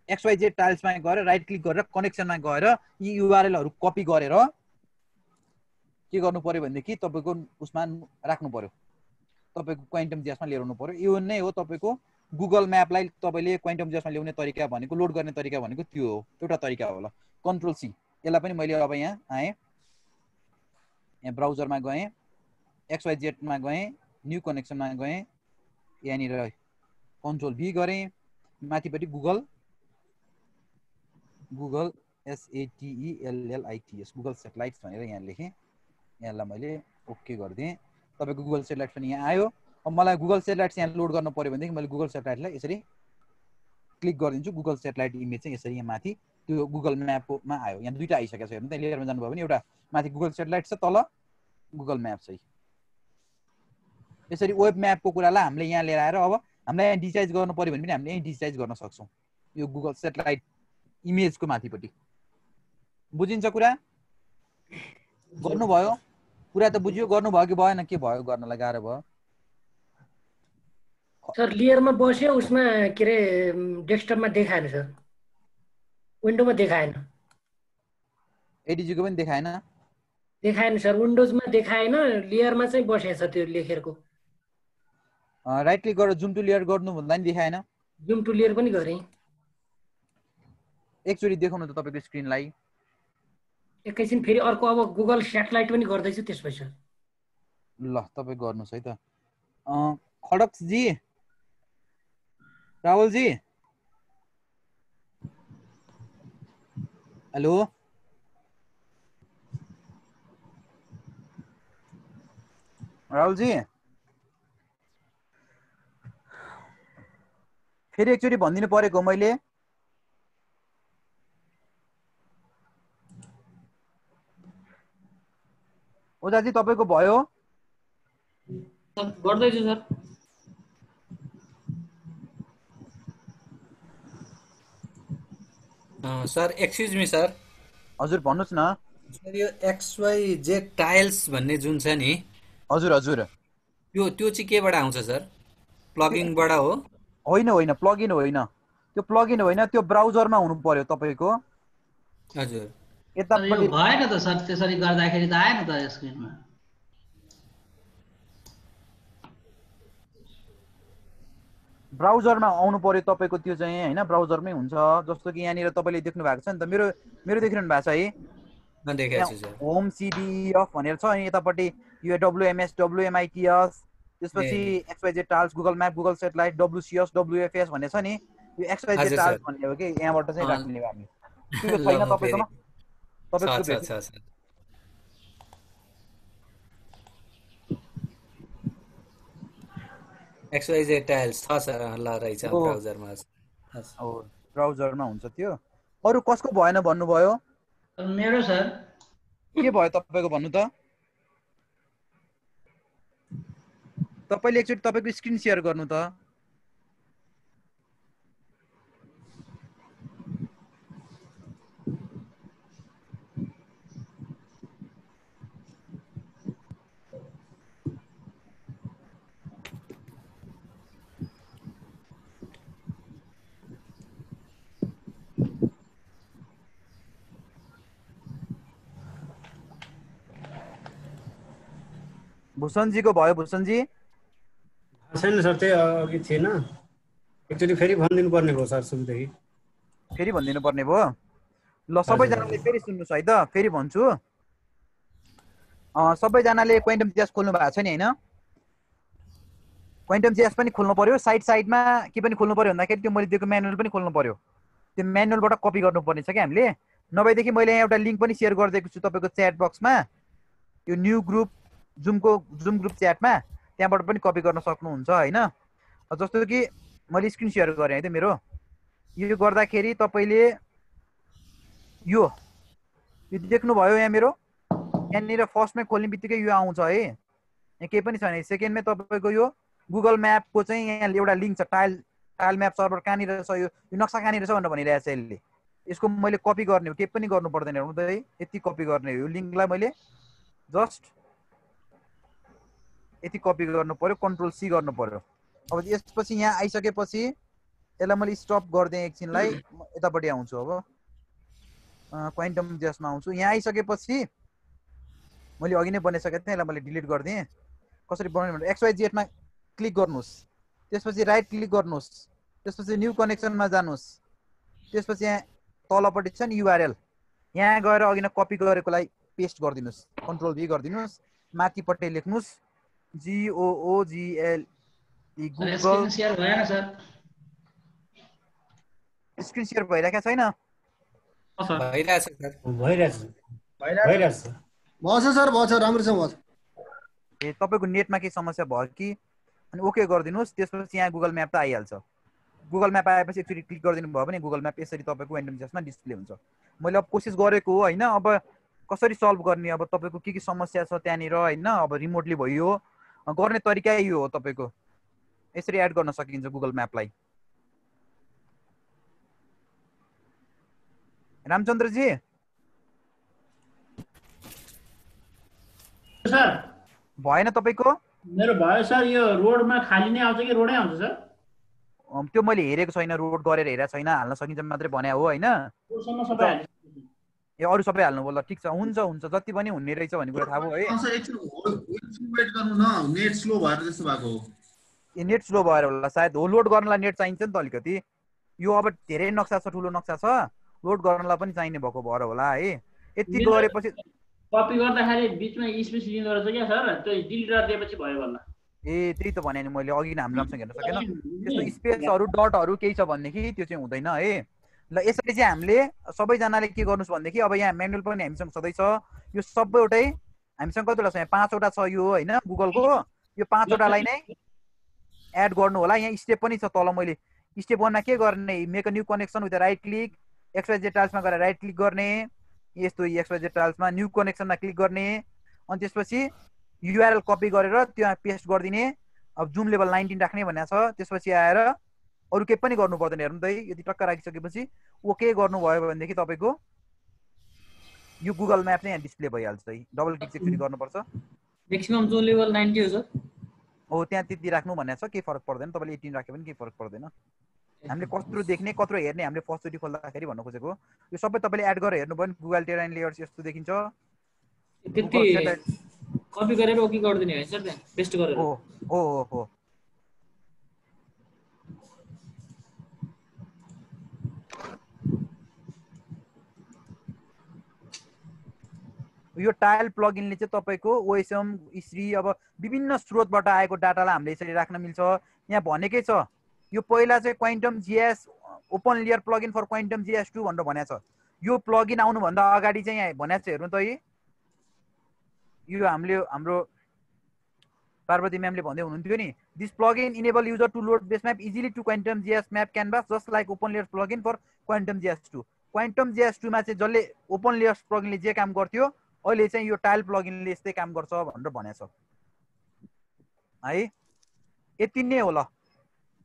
XYZ टाइल्समा गएर राइट क्लिक गरेर कनेक्सनमा गएर यी युआरएलहरू कपी गरेर के गर्नु पर्यो भनेदेखि तपाईँको उसमा राख्नु पर्यो, तपाईँको क्वान्टम जेएसमा ल्याउनु पर्यो। यो नै हो तपाईँको गुगल म्यापलाई तपाईँले क्वान्टम जेएसमा ल्याउने तरिका भनेको, लोड गर्ने तरिका भनेको त्यो हो, एउटा तरिका होला। कन्ट्रोल सी, यसलाई पनि मैले अब यहाँ आएँ, यहाँ ब्राउजरमा गएँ, XYZमा गएँ, न्यू कनेक्सनमा गएँ, यहाँनिर कन्ट्रोल भी गरेँ, माथिपट्टि गुगल SATELLITS गुगल सेटेलाइट्स भनेर यहाँ लेखेँ। यहाँलाई मैले ओके गरिदिएँ। तपाईँको गुगल सेटेलाइट पनि यहाँ आयो। अब मलाई गुगल सेटेलाइट यहाँ लोड गर्न पर्यो भनेदेखि मैले गुगल सेटेलाइटलाई यसरी क्लिक गरिदिन्छु। गुगल सेटेलाइट इमेज चाहिँ यसरी यहाँ माथि त्यो गुगल म्यापमा आयो। यहाँ दुईटा आइसकेको छ हेर्नु त, लेयरमा जानुभयो भने एउटा माथि गुगल सेटेलाइट छ, तल गुगल म्याप छ। यसरी वेब म्यापको कुरालाई हामीले यहाँ लिएर आएर अब हामीलाई यहाँ डिजिटाइज गर्नु पर्यो भने पनि हामीले यहीँ डिजिटाइज गर्न सक्छौँ यो गुगल सेटेलाइट इमेजको माथिपट्टि। बुझिन्छ कुरा? गर्नुभयो? कुरा त बुझ्यो, गर्नुभयो कि भएन? के भयो गर्नलाई गाह्रो भयो? सर लेयरमा बस्यो, उसमा के अरे डेस्कटपमा देखाएन सर, विन्डोमा देखाएन। एडिजीको पनि देखाएन? देखाएन सर, विन्डोजमा देखाएन, लेयरमा चाहिँ बसेछ त्यो लेखेको। राइट क्लिक गरेर जुम टु लेयर गर्नु भन्दा नि देखाएन? जुम टु लेयर पनि गरेँ। एकचोटि देखाउनु त तपाईँको स्क्रिनलाई। एकैछिन फेरि अर्को अब गुगल सेटेलाइट पनि गर्दैछु त्यसपछि। ल तपाईँ गर्नुहोस् है त। खडकजी, राहुलजी, हेलो राहुलजी, फेरि एकचोटि भनिदिनु परेको मैले। ओझाजी तपाईँको भयो? गर्दैछु sir. Sir excuse me sir. हजुर भन्नुहोस् न। सर यो XYZ टाइल्स भन्ने जुन छ नि, हजुर हजुर, त्यो चाहिँ केबाट आउँछ सर? प्लगिङबाट हो? होइन होइन, प्लगइन होइन, त्यो प्लगइन होइन, त्यो ब्राउजरमा हुनु पर्यो तपाईँको। हजुर यतापट्टि भएन त सर, त्यसरी गर्दाखेरि त आएन त स्क्रिनमा। ब्राउजरमा आउनु पर्यो तपाईँको त्यो चाहिँ होइन, ब्राउजरमै हुन्छ। जस्तो कि यहाँनिर तपाईँले देख्नु भएको छ नि त, मेरो देखिरहनु भएको छ है? देखेको छु सर। होम CDF भनेर छ, अनि यतापट्टि यो WMS WMITS, त्यसपछि XYZ tiles, Google map, Google satellite, WCS WFS भन्ने छ नि, यो XYZ टाइल्स भन्ने हो कि यहाँबाट चाहिँ राख्ने हो हामी। त्यो छैन तपाईँकोमा? तपाईँको XYZ टाइल्स छ सर, ल रहेछ ब्राउजरमा। हो, ब्राउजरमा हुन्छ त्यो। अरू कसको भएन भन्नुभयो? मेरो सर। के भयो तपाईँको भन्नु त? तपाईँले एकचोटि तपाईँको स्क्रिन सेयर गर्नु त। भूषणजीको भयो? भूषणजी छैन सर, त्यही अघि थिएन, एकचोटि फेरि भनिदिनु पर्ने भयो सर, सुरुदेखि फेरि भनिदिनु पर्ने भयो। ल सबैजनाले फेरि सुन्नुहोस् है त, फेरि भन्छु। सबैजनाले क्वान्टम जीएस खोल्नु भएको छ नि होइन? क्वान्टम जीएस पनि खोल्नु पर्यो, साइडमा के पनि खोल्नु पर्यो भन्दाखेरि त्यो मैले दिएको म्यानुअल पनि खोल्नु पर्यो। त्यो म्यानुअलबाट कपी गर्नुपर्ने छ क्या हामीले। नभएदेखि मैले यहाँ एउटा लिङ्क पनि सेयर गरिदिएको छु तपाईँको च्याट बक्समा, यो न्यू ग्रुप जुम ग्रुप च्याटमा, त्यहाँबाट पनि कपी गर्न सक्नुहुन्छ होइन? जस्तो कि मैले स्क्रिन सेयर गरेँ है त मेरो, यो गर्दाखेरि तपाईँले यो देख्नुभयो यहाँ मेरो, यहाँनिर फर्स्टमै खोल्ने बित्तिकै यो आउँछ है, यहाँ केही पनि छैन। सेकेन्डमै तपाईँको यो गुगल म्यापको चाहिँ यहाँ एउटा लिङ्क छ, टाइल म्याप सर्भर कहाँनिर छ, यो नक्सा कहाँनिर छ भनेर भनिरहेको छ यसले। यसको मैले कपी गर्ने हो, केही पनि गर्नु पर्दैन है, यति कपी गर्ने हो। यो लिङ्कलाई मैले जस्ट यति कपी गर्नु पर्यो, Ctrl C गर्नु पर्यो। अब यसपछि यहाँ आइसकेपछि यसलाई मैले स्टप गरिदिएँ एकछिनलाई, यतापट्टि आउँछु। अब क्वान्टम जीएसमा आउँछु। यहाँ आइसकेपछि मैले अघि नै बनाइसकेको थिएँ, यसलाई मैले डिलिट गरिदिएँ। कसरी बनाउने भने XYZ मा क्लिक गर्नुहोस्, त्यसपछि राइट क्लिक गर्नुहोस्, त्यसपछि न्यू कनेक्सनमा जानुहोस्, त्यसपछि यहाँ तलपट्टि छ नि URL, यहाँ गएर अघि नै कपी गरेकोलाई पेस्ट गरिदिनुहोस्, Ctrl V गरिदिनुहोस्, माथिपट्टि लेख्नुहोस् GOOGLE गुगल। स्क्रिन सेयर भइरहेको छैन? भइरहेछ सर, भइरहेछ भएछ सर, भएछ, राम्रोसँग भएछ। ए तपाईँको नेटमा केही समस्या भयो कि अनि ओके गरिदिनुस्। त्यसपछि यहाँ गुगल म्याप त आइहाल्छ। गुगल म्याप आएपछि एकचोटि क्लिक गरिदिनु भयो भने गुगल म्याप यसरी तपाईँको क्वान्टम जिएसमा डिस्प्ले हुन्छ। मैले अब कोसिस गरेको हो होइन, अब कसरी सल्भ गर्ने, अब तपाईँको के समस्या छ त्यहाँनिर होइन, अब रिमोटली भयो गर्ने तरिका यो हो तपाईँको। यसरी एड गर्न सकिन्छ गुगल म्यापलाई। रामचन्द्रजी सर भएन तपाईँको? मेरो भयो सर। यो रोडमा खाली नै आउँछ कि रोडै आउँछ सर? त्यो मैले हेरेको छैन, रोड गरेर हेरेको छैन, हाल्न सकिन्छ मात्रै भने हो होइन। ए अरू सबै हाल्नु ल, ठिक छ, हुन्छ हुन्छ, जति पनि हुने रहेछ भन्ने कुरा थाहा भयो है। वेट गर्नु न, नेट स्लो भएर जस्तो भएको हो। ए नेट स्लो भएर होला सायद हो, लोड गर्नलाई नेट चाहिन्छ नि त अलिकति। यो अब धेरै नक्सा छ, ठुलो नक्सा छ, लोड गर्नलाई पनि चाहिने भएको भएर होला है। यति गरेपछि कपी गर्दाखेरि बिचमा स्पेस लिँदो रहेछ क्या सर, त्यो डिलिट गरिदिएपछि भयो होला। ए त्यही त भने नि मैले अघि नै हाम्रो राम्रोसँग हेर्न सकेन। त्यस्तो स्पेसहरू डटहरू केही छ भनेदेखि त्यो चाहिँ हुँदैन है। ल यसरी चाहिँ हामीले सबैजनाले के गर्नुहोस् भनेदेखि अब यहाँ म्यानुअल पनि हामीसँग छँदैछ। यो सबैवटै हामीसँग कतिवटा छ, यहाँ 5वटा छ यो होइन गुगलको। यो 5वटालाई नै एड गर्नु होला। यहाँ स्टेप पनि छ तल। मैले स्टेप 1मा के गर्ने, make a new connection with right click, XYZ टाइल्समा गएर राइट क्लिक गर्ने, यस्तो XYZ टाइल्समा न्यू कनेक्सनमा क्लिक गर्ने, अनि त्यसपछि URL कपी गरेर त्यहाँ पेस्ट गरिदिने। अब जुम लेभल 19 राख्ने भनेको छ। त्यसपछि आएर अरू केही पनि गर्नु पर्दैन। हेर्नु त यदि टक्क राखिसकेपछि ओके गर्नुभयो भनेदेखि तपाईँको यो गुगल म्याप चाहिँ यहाँ डिस्प्ले भइहाल्छ है। डबल क्लिक एकचोटि गर्नुपर्छ। म्याक्सिमम जुम लेभल 90 हो सर। हो त्यहाँ त्यति राख्नु भनेको छ, केही फरक पर्दैन। तपाईँले 18 राख्यो भने केही फरक पर्दैन। हामीले कत्रो देख्ने कत्रो हेर्ने हामीले फर्स्टचोटि खोल्दाखेरि भन्नु खोजेको। यो सबै तपाईँले एड गरेर हेर्नुभयो भने गुगल टेरेन लेयर्स यस्तो देखिन्छ। त्यति कपी गरेर ओके गरिदिने है सर, त्यहाँ पेस्ट गरेर। हो हो हो यो टाइल प्लगइनले चाहिँ तपाईँको OSM इस्री अब विभिन्न स्रोतबाट आएको डाटालाई हामीले यसरी राख्न मिल्छ। यहाँ भनेकै छ यो पहिला चाहिँ quantum GIS open layer plugin for quantum GS2 भनेर भनेको छ। यो प्लगइन आउनुभन्दा अगाडि चाहिँ यहाँ भनेको छ, हेर्नु त यो हाम्रो पार्वती म्यामले भन्दै हुनुहुन्थ्यो नि, this plugin enable user to load base map easily to quantum GIS map canvas just like open layer plugin for quantum GS2। Quantum GS2 मा चाहिँ जसले ओपन लेयर्स प्लगइनले जे काम गर्थ्यो अहिले चाहिँ यो टाइल प्लगइनले यस्तै काम गर्छ भनेर भनेको छ है। यति नै हो ल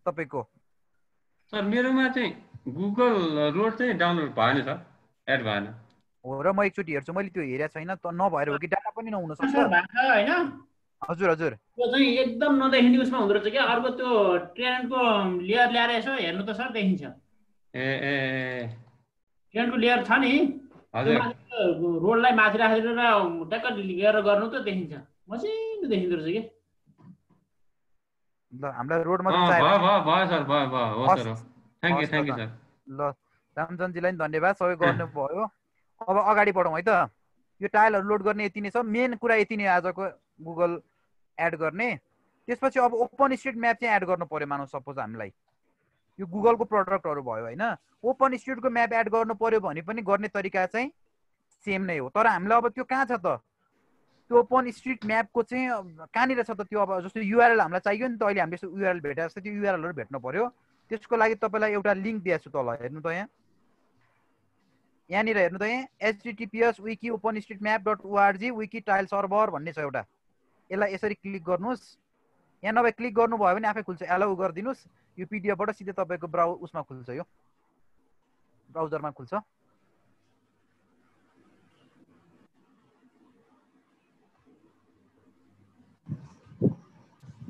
तपाईको। सर मेरोमा चाहिँ गुगल रोड चाहिँ डाउनलोड भएन सर, एड भएन। हो र म एकचोटि हेर्छु, मैले त्यो हेरेको छैन त, नभएर हो कि डाटा पनि नहुन सक्छ। हैन हजुर हजुर त्यो चाहिँ एकदम नदेखिने उसमा हुँदो रहेछ क्या। अर्को त्यो ट्रेनको लेयर ल्याएर यसो हेर्नु त सर देखिन्छ। ए ट्रेनको लेयर छ नि, रोडलाई माथि राखेर ट्याक्क लिएर गर्नु त देखिन्छ, मसिनो देखिँदो रहेछ कि। ल हामीलाई रोडमा भयो सर, भयो हो सर, थ्याङ्क यू सर। ल रामचन्द्रजीलाई पनि धन्यवाद, सबै गर्नुभयो। अब अगाडि बढौँ है त। यो टाइलहरू लोड गर्ने यति नै छ, मेन कुरा यति नै आजको गुगल एड गर्ने। त्यसपछि अब ओपन स्ट्रिट म्याप चाहिँ एड गर्नु पर्यो। मानौ सपोज हामीलाई यो गुगलको प्रडक्टहरू भयो होइन, ओपन स्ट्रिटको म्याप एड गर्नु पर्यो भने पनि गर्ने तरिका चाहिँ सेम नै हो। तर हामीलाई अब त्यो कहाँ छ त, त्यो ओपन स्ट्रिट म्यापको चाहिँ कहाँनिर छ त त्यो। अब जस्तो URL हामीलाई चाहियो नि त, अहिले हामीले URL भेटाएको छ, त्यो URLहरू भेट्नु पर्यो। त्यसको लागि तपाईँलाई एउटा लिङ्क दिएको छु तल, हेर्नु त यहाँनिर हेर्नु त यहाँ https://wiki-openstreetmap.org wiki tile server भन्ने छ एउटा। यसलाई यसरी क्लिक गर्नुहोस्। यहाँ नभए क्लिक गर्नुभयो भने आफै खुल्छ, एलाउ गरिदिनुहोस्। यो PDF-बाट सिधै तपाईँको उसमा खुल्छ, यो ब्राउजरमा खुल्छ।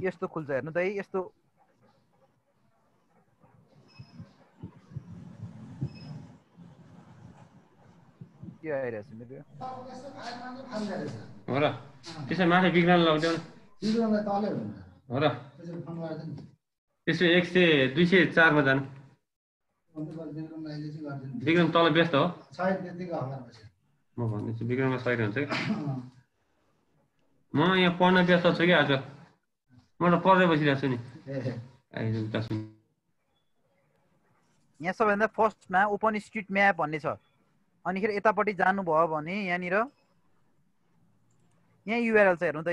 यस्तो खुल्छ, हेर्नु त यस्तो। के आइरहेछ मेरो हो र, त्यसै माथि बिग्रन लगाउँदैन हो र। त्यसो 100 204 मा जानु। विक्रम तल व्यस्त हो, म भन्दैछु विक्रममा सही हुन्छ कि। म यहाँ पढ्न व्यस्त छु कि आज, म त पढ्दै बसिरहेको छु नि। यहाँ सबैभन्दा फर्स्टमा ओपन स्ट्रिट म्याप भन्ने छ। अनिखेरि यतापट्टि जानुभयो भने यहाँनिर यहाँ URL छ, हेर्नु त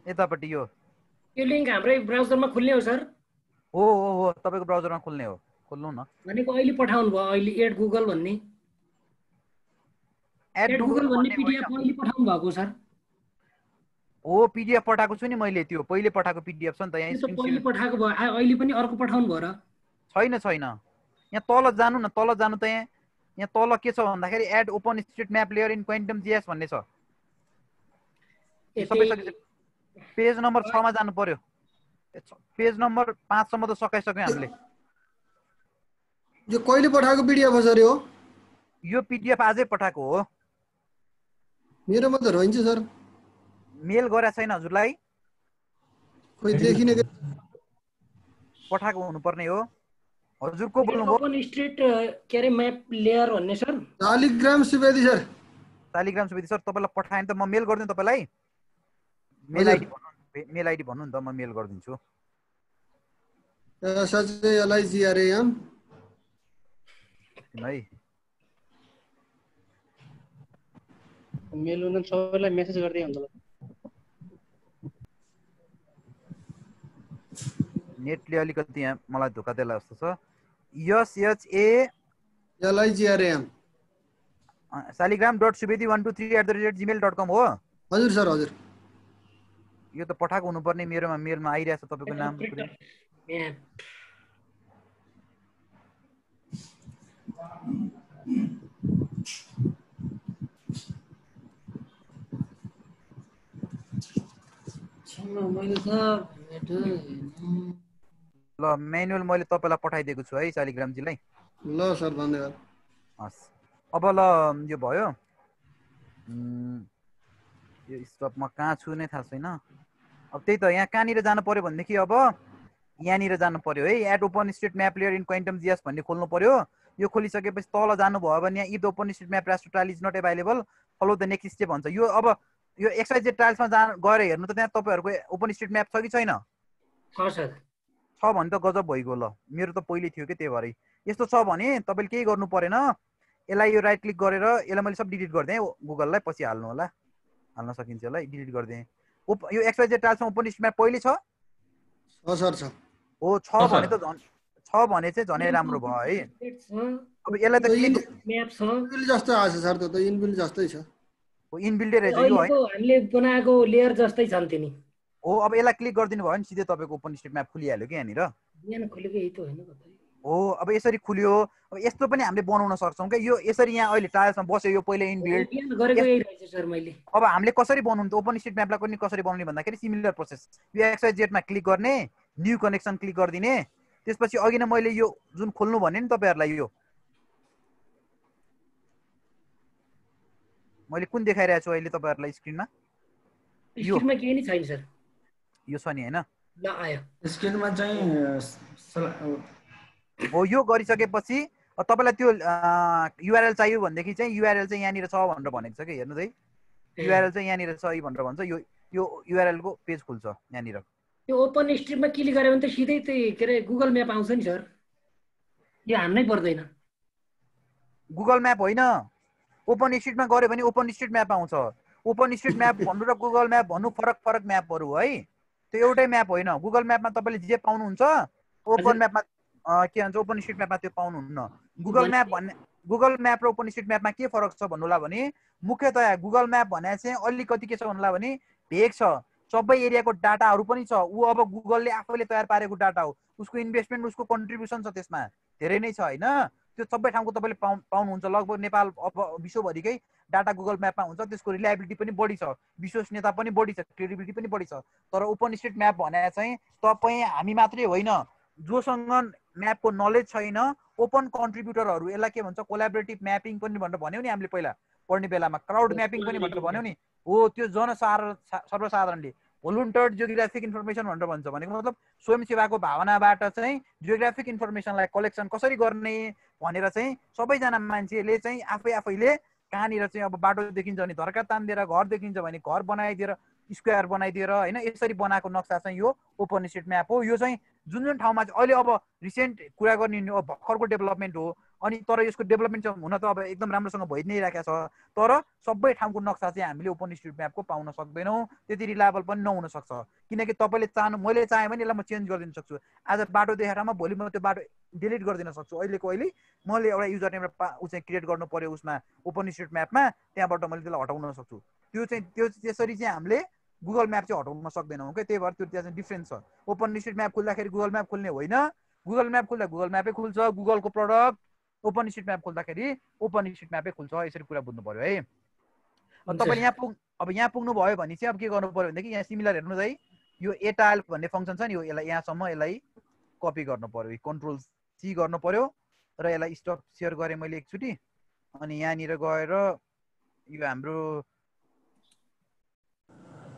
यतापट्टि यो लिङ्क हाम्रै ब्राउजरमा खुल्ने हो सर? हो हो हो तपाईँको ब्राउजरमा खुल्ने हो, खोल्नु न। भनेको अहिले पठाउनु भयो, अहिले एड गुगल भन्ने एड गुगल भन्ने पिडिएफ अहिले पठाउनु भएको सर? हो पिडिएफ पठाएको छु नि मैले, त्यो पहिले पठाएको पिडिएफ छ नि त यहाँ त्यो पहिले पठाएको भयो, अहिले पनि अर्को पठाउनु भयो र? छैन छैन, यहाँ तल जानु न, तल जानु त यहाँ तल के छ भन्दाखेरि add open street map layer in quantum GIS भन्ने छ। सबै सकिसक्यो, पेज नम्बर 6 मा जानु पर्यो, पेज नम्बर 5 सम्म त सकाइसक्यो हामीले। यो कहिले पठाएको पिडिएफ हो सर? यो पिडिएफ आजै पठाएको हो। मेरोमा त रहन्छ सर। मेल गरेको छैन हजुरलाई? खोइ देखिने पठाएको हुनुपर्ने हो। हजुर को बोल्नुभयो? ओपन स्ट्रिट के अरे म्याप लेयर भन्ने sir? Shaligram Subedi sir. Shaligram Subedi sir, तपाईँलाई पठाएँ त म मेल गरिदिनु तपाईँलाई। मेल आइडी भन्नु नि त, म मेल गरिदिन्छु। SHALIGRAM है मेल हुन सबैलाई मेसेज गर्दै हुन्छ। नेटले अलिकति यहाँ मलाई धोका देला जस्तो छ। SHALIGRAM शालिग्राम.subedi123@gmail.com हो? हजुर सर हजुर। यो त पठाएको हुनुपर्ने, मेरोमा मेलमा आइरहेछ तपाईँको नाम। ल म्यानुअल मैले तपाईँलाई पठाइदिएको छु है शालिग्रामजीलाई। ल सर धन्यवाद। हस् अब ल यो भयो। यो स्टप म कहाँ छु नै थाहा छैन। अब त्यही त यहाँ कहाँनिर जानु पर्यो भनेदेखि अब यहाँनिर जानु पर्यो है, add open street map layer in quantum GIS भन्ने खोल्नु पर्यो। यो खोलिसकेपछि तल जानुभयो भने यहाँ if the open street map raster tile is not available follow the next step भन्छ। यो अब यो XYZ टाइल्समा गएर हेर्नु त त्यहाँ तपाईँहरूको ओपन स्ट्रिट म्याप छ कि छैन? छ भने त गजब भइगयो। ल मेरो त पहिले थियो कि, त्यही भएर यस्तो छ भने तपाईँले केही गर्नु परेन, यसलाई यो राइट क्लिक गरेर यसलाई मैले सब डिलिट गरिदिएँ गुगललाई, पछि हाल्नु होला, हाल्न सकिन्छ यसलाई डिलिट गरिदिएँ। यो XYZ टाइल्समा ओपन स्ट्रिट म्याप पहिले छ? सर छ। हो छ भने त झन् छ भने चाहिँ झनै राम्रो भयो है। अब यसलाई त म्याप छ इनबिल्ड जस्तो आछ सर, त इनबिल्ड जस्तै छ। हो इनबिल्डै रहेछ यो है, हामीले बनाएको लेयर जस्तै छन् तिनी। हो अब यसलाई क्लिक गरिदिनु भयो भने सिधै तपाईँको ओपन स्ट्रिट म्याप खुलिहाल्यो कि यहाँनिर। यहाँ खुलेको यही त होइन कतै? हो अब यसरी खुल्यो। अब यस्तो पनि हामीले बनाउन सक्छौँ क्या, यो यसरी यहाँ अहिले टाइल्समा बस्यो, यो पहिला इनबिल्ड गरेको यही रहेछ सर मैले। अब हामीले कसरी बनाउनु त ओपन स्ट्रिट म्यापलाई पनि कसरी बनाउने भन्दाखेरि सिमिलर प्रोसेस, यो XYZ मा क्लिक गर्ने, न्यू कनेक्सन क्लिक गरिदिने, त्यसपछि अघि नै मैले यो जुन खोल्नु भने नि तपाईँहरूलाई, यो मैले कुन देखाइरहेको छु अहिले तपाईँहरूलाई स्क्रिनमा? स्क्रिनमा केही नै छैन सर। यो छ नि हैन? ल आयो स्क्रिनमा चाहिँ हो। यो गरिसकेपछि तपाईलाई त्यो URL चाहियो भनेदेखि चाहिँ URL चाहिँ यहाँनिर छ भनेर भनेको छ कि, हेर्नु है URL चाहिँ यहाँनिर छ भनेर भन्छ। यो URL को पेज खुल्छ यहाँनिर। यो ओपन स्ट्रिटमा क्लिक गरे भने त सिधै त्यही के अरे गुगल म्याप आउँछ नि सर, यो हान्नै पर्दैन। गुगल म्याप होइन, ओपन स्ट्रिटमा गऱ्यो भने ओपन स्ट्रिट म्याप आउँछ। ओपन स्ट्रिट म्याप भन्नु र गुगल म्याप भन्नु फरक फरक म्यापहरू है, त्यो एउटै म्याप होइन। गुगल म्यापमा तपाईँले जे पाउनुहुन्छ ओपन म्यापमा के भन्छ ओपन स्ट्रिट म्यापमा त्यो पाउनुहुन्न। गुगल म्याप र ओपन स्ट्रिट म्यापमा के फरक छ भन्नुला भने मुख्यतया गुगल म्याप भने चाहिँ अलिकति के छ भन्नुला भने भेग छ, सबै एरियाको डाटाहरू पनि छ। ऊ अब गुगलले आफैले तयार पारेको डाटा हो, उसको इन्भेस्टमेन्ट उसको कन्ट्रिब्युसन छ त्यसमा धेरै नै छ होइन। त्यो सबै ठाउँको तपाईँले पाउनुहुन्छ। लगभग नेपाल अब विश्वभरिकै डाटा गुगल म्यापमा हुन्छ, त्यसको रिलायबिलिटी पनि बढी छ, विश्वसनीयता पनि बढी छ, क्रेडिबिलिटी पनि बढी छ। तर ओपन स्ट्रिट म्याप भने चाहिँ तपाईँ हामी मात्रै होइन, जोसँग म्यापको नलेज छैन, ओपन कन्ट्रिब्युटरहरू, यसलाई के भन्छ कोलाबोरेटिभ म्यापिङ पनि भनेर भन्यौ नि हामीले पहिला पढ्ने बेलामा, क्राउड म्यापिङ पनि भनेर भन्यौ नि। हो त्यो सर्वसाधारणले भोलुन्टियर्ड जियोग्राफिक इन्फर्मेसन भनेर भन्छ, भनेको मतलब स्वयंसेवाको भावनाबाट चाहिँ जियोग्राफिक इन्फर्मेसनलाई कलेक्सन कसरी गर्ने भनेर चाहिँ सबैजना मान्छेले चाहिँ आफैले कहाँनिर चाहिँ अब बाटो देखिन्छ भने धर्का तानिदिएर, घर देखिन्छ भने घर बनाइदिएर, स्क्वायर बनाइदिएर होइन, यसरी बनाएको नक्सा चाहिँ यो ओपन स्ट्रिट म्याप हो। यो चाहिँ जुन जुन ठाउँमा चाहिँ अहिले अब रिसेन्ट कुरा गर्ने अब भर्खरको डेभलपमेन्ट हो, अनि तर यसको डेभलपमेन्ट चाहिँ हुन त अब एकदम राम्रोसँग भइ नै राखेको छ, तर सबै ठाउँको नक्सा चाहिँ हामीले ओपनस्ट्रिटम्यापको पाउन सक्दैनौँ, त्यति रिलायबल पनि नहुन सक्छ। किनकि तपाईँले मैले चाहेँ भने यसलाई म चेन्ज गरिदिन सक्छु। आज बाटो देखाएरमा भोलि म त्यो बाटो डिलिट गरिदिन सक्छु। अहिलेको अहिले मैले एउटा युजर नेम ऊ चाहिँ क्रिएट गर्नु पर्यो उसमा ओपनस्ट्रिटम्यापमा, त्यहाँबाट मैले त्यसलाई हटाउन सक्छु। त्यो त्यसरी चाहिँ हामीले गुगल म्याप चाहिँ हटाउन सक्दैनौँ क्या। त्यही भएर त्यो त्यहाँ चाहिँ डिफ्रेन्स छ। ओपनस्ट्रिटम्याप खुल्दाखेरि गुगल म्याप खुल्ने होइन, गुगल म्याप खुल्दा गुगल म्यापै खुल्छ, गुगलको प्रडक्ट। ओपनस्ट्रिटम्याप खुल्दाखेरि ओपनस्ट्रिटम्यापै खुल्छ। यसरी कुरा बुझ्नु पर्यो है। तपाईँले यहाँ पुग्नु भयो भने चाहिँ अब के गर्नु पर्यो भनेदेखि यहाँ सिमिलर हेर्नु है, यो एटाइल भन्ने फङ्सन छ नि, यो यसलाई यहाँसम्म यसलाई कपी गर्नु पर्यो, कन्ट्रोल सी गर्नु पर्यो र यसलाई स्टप सेयर गरेँ मैले एकचोटि। अनि यहाँनिर गएर यो हाम्रो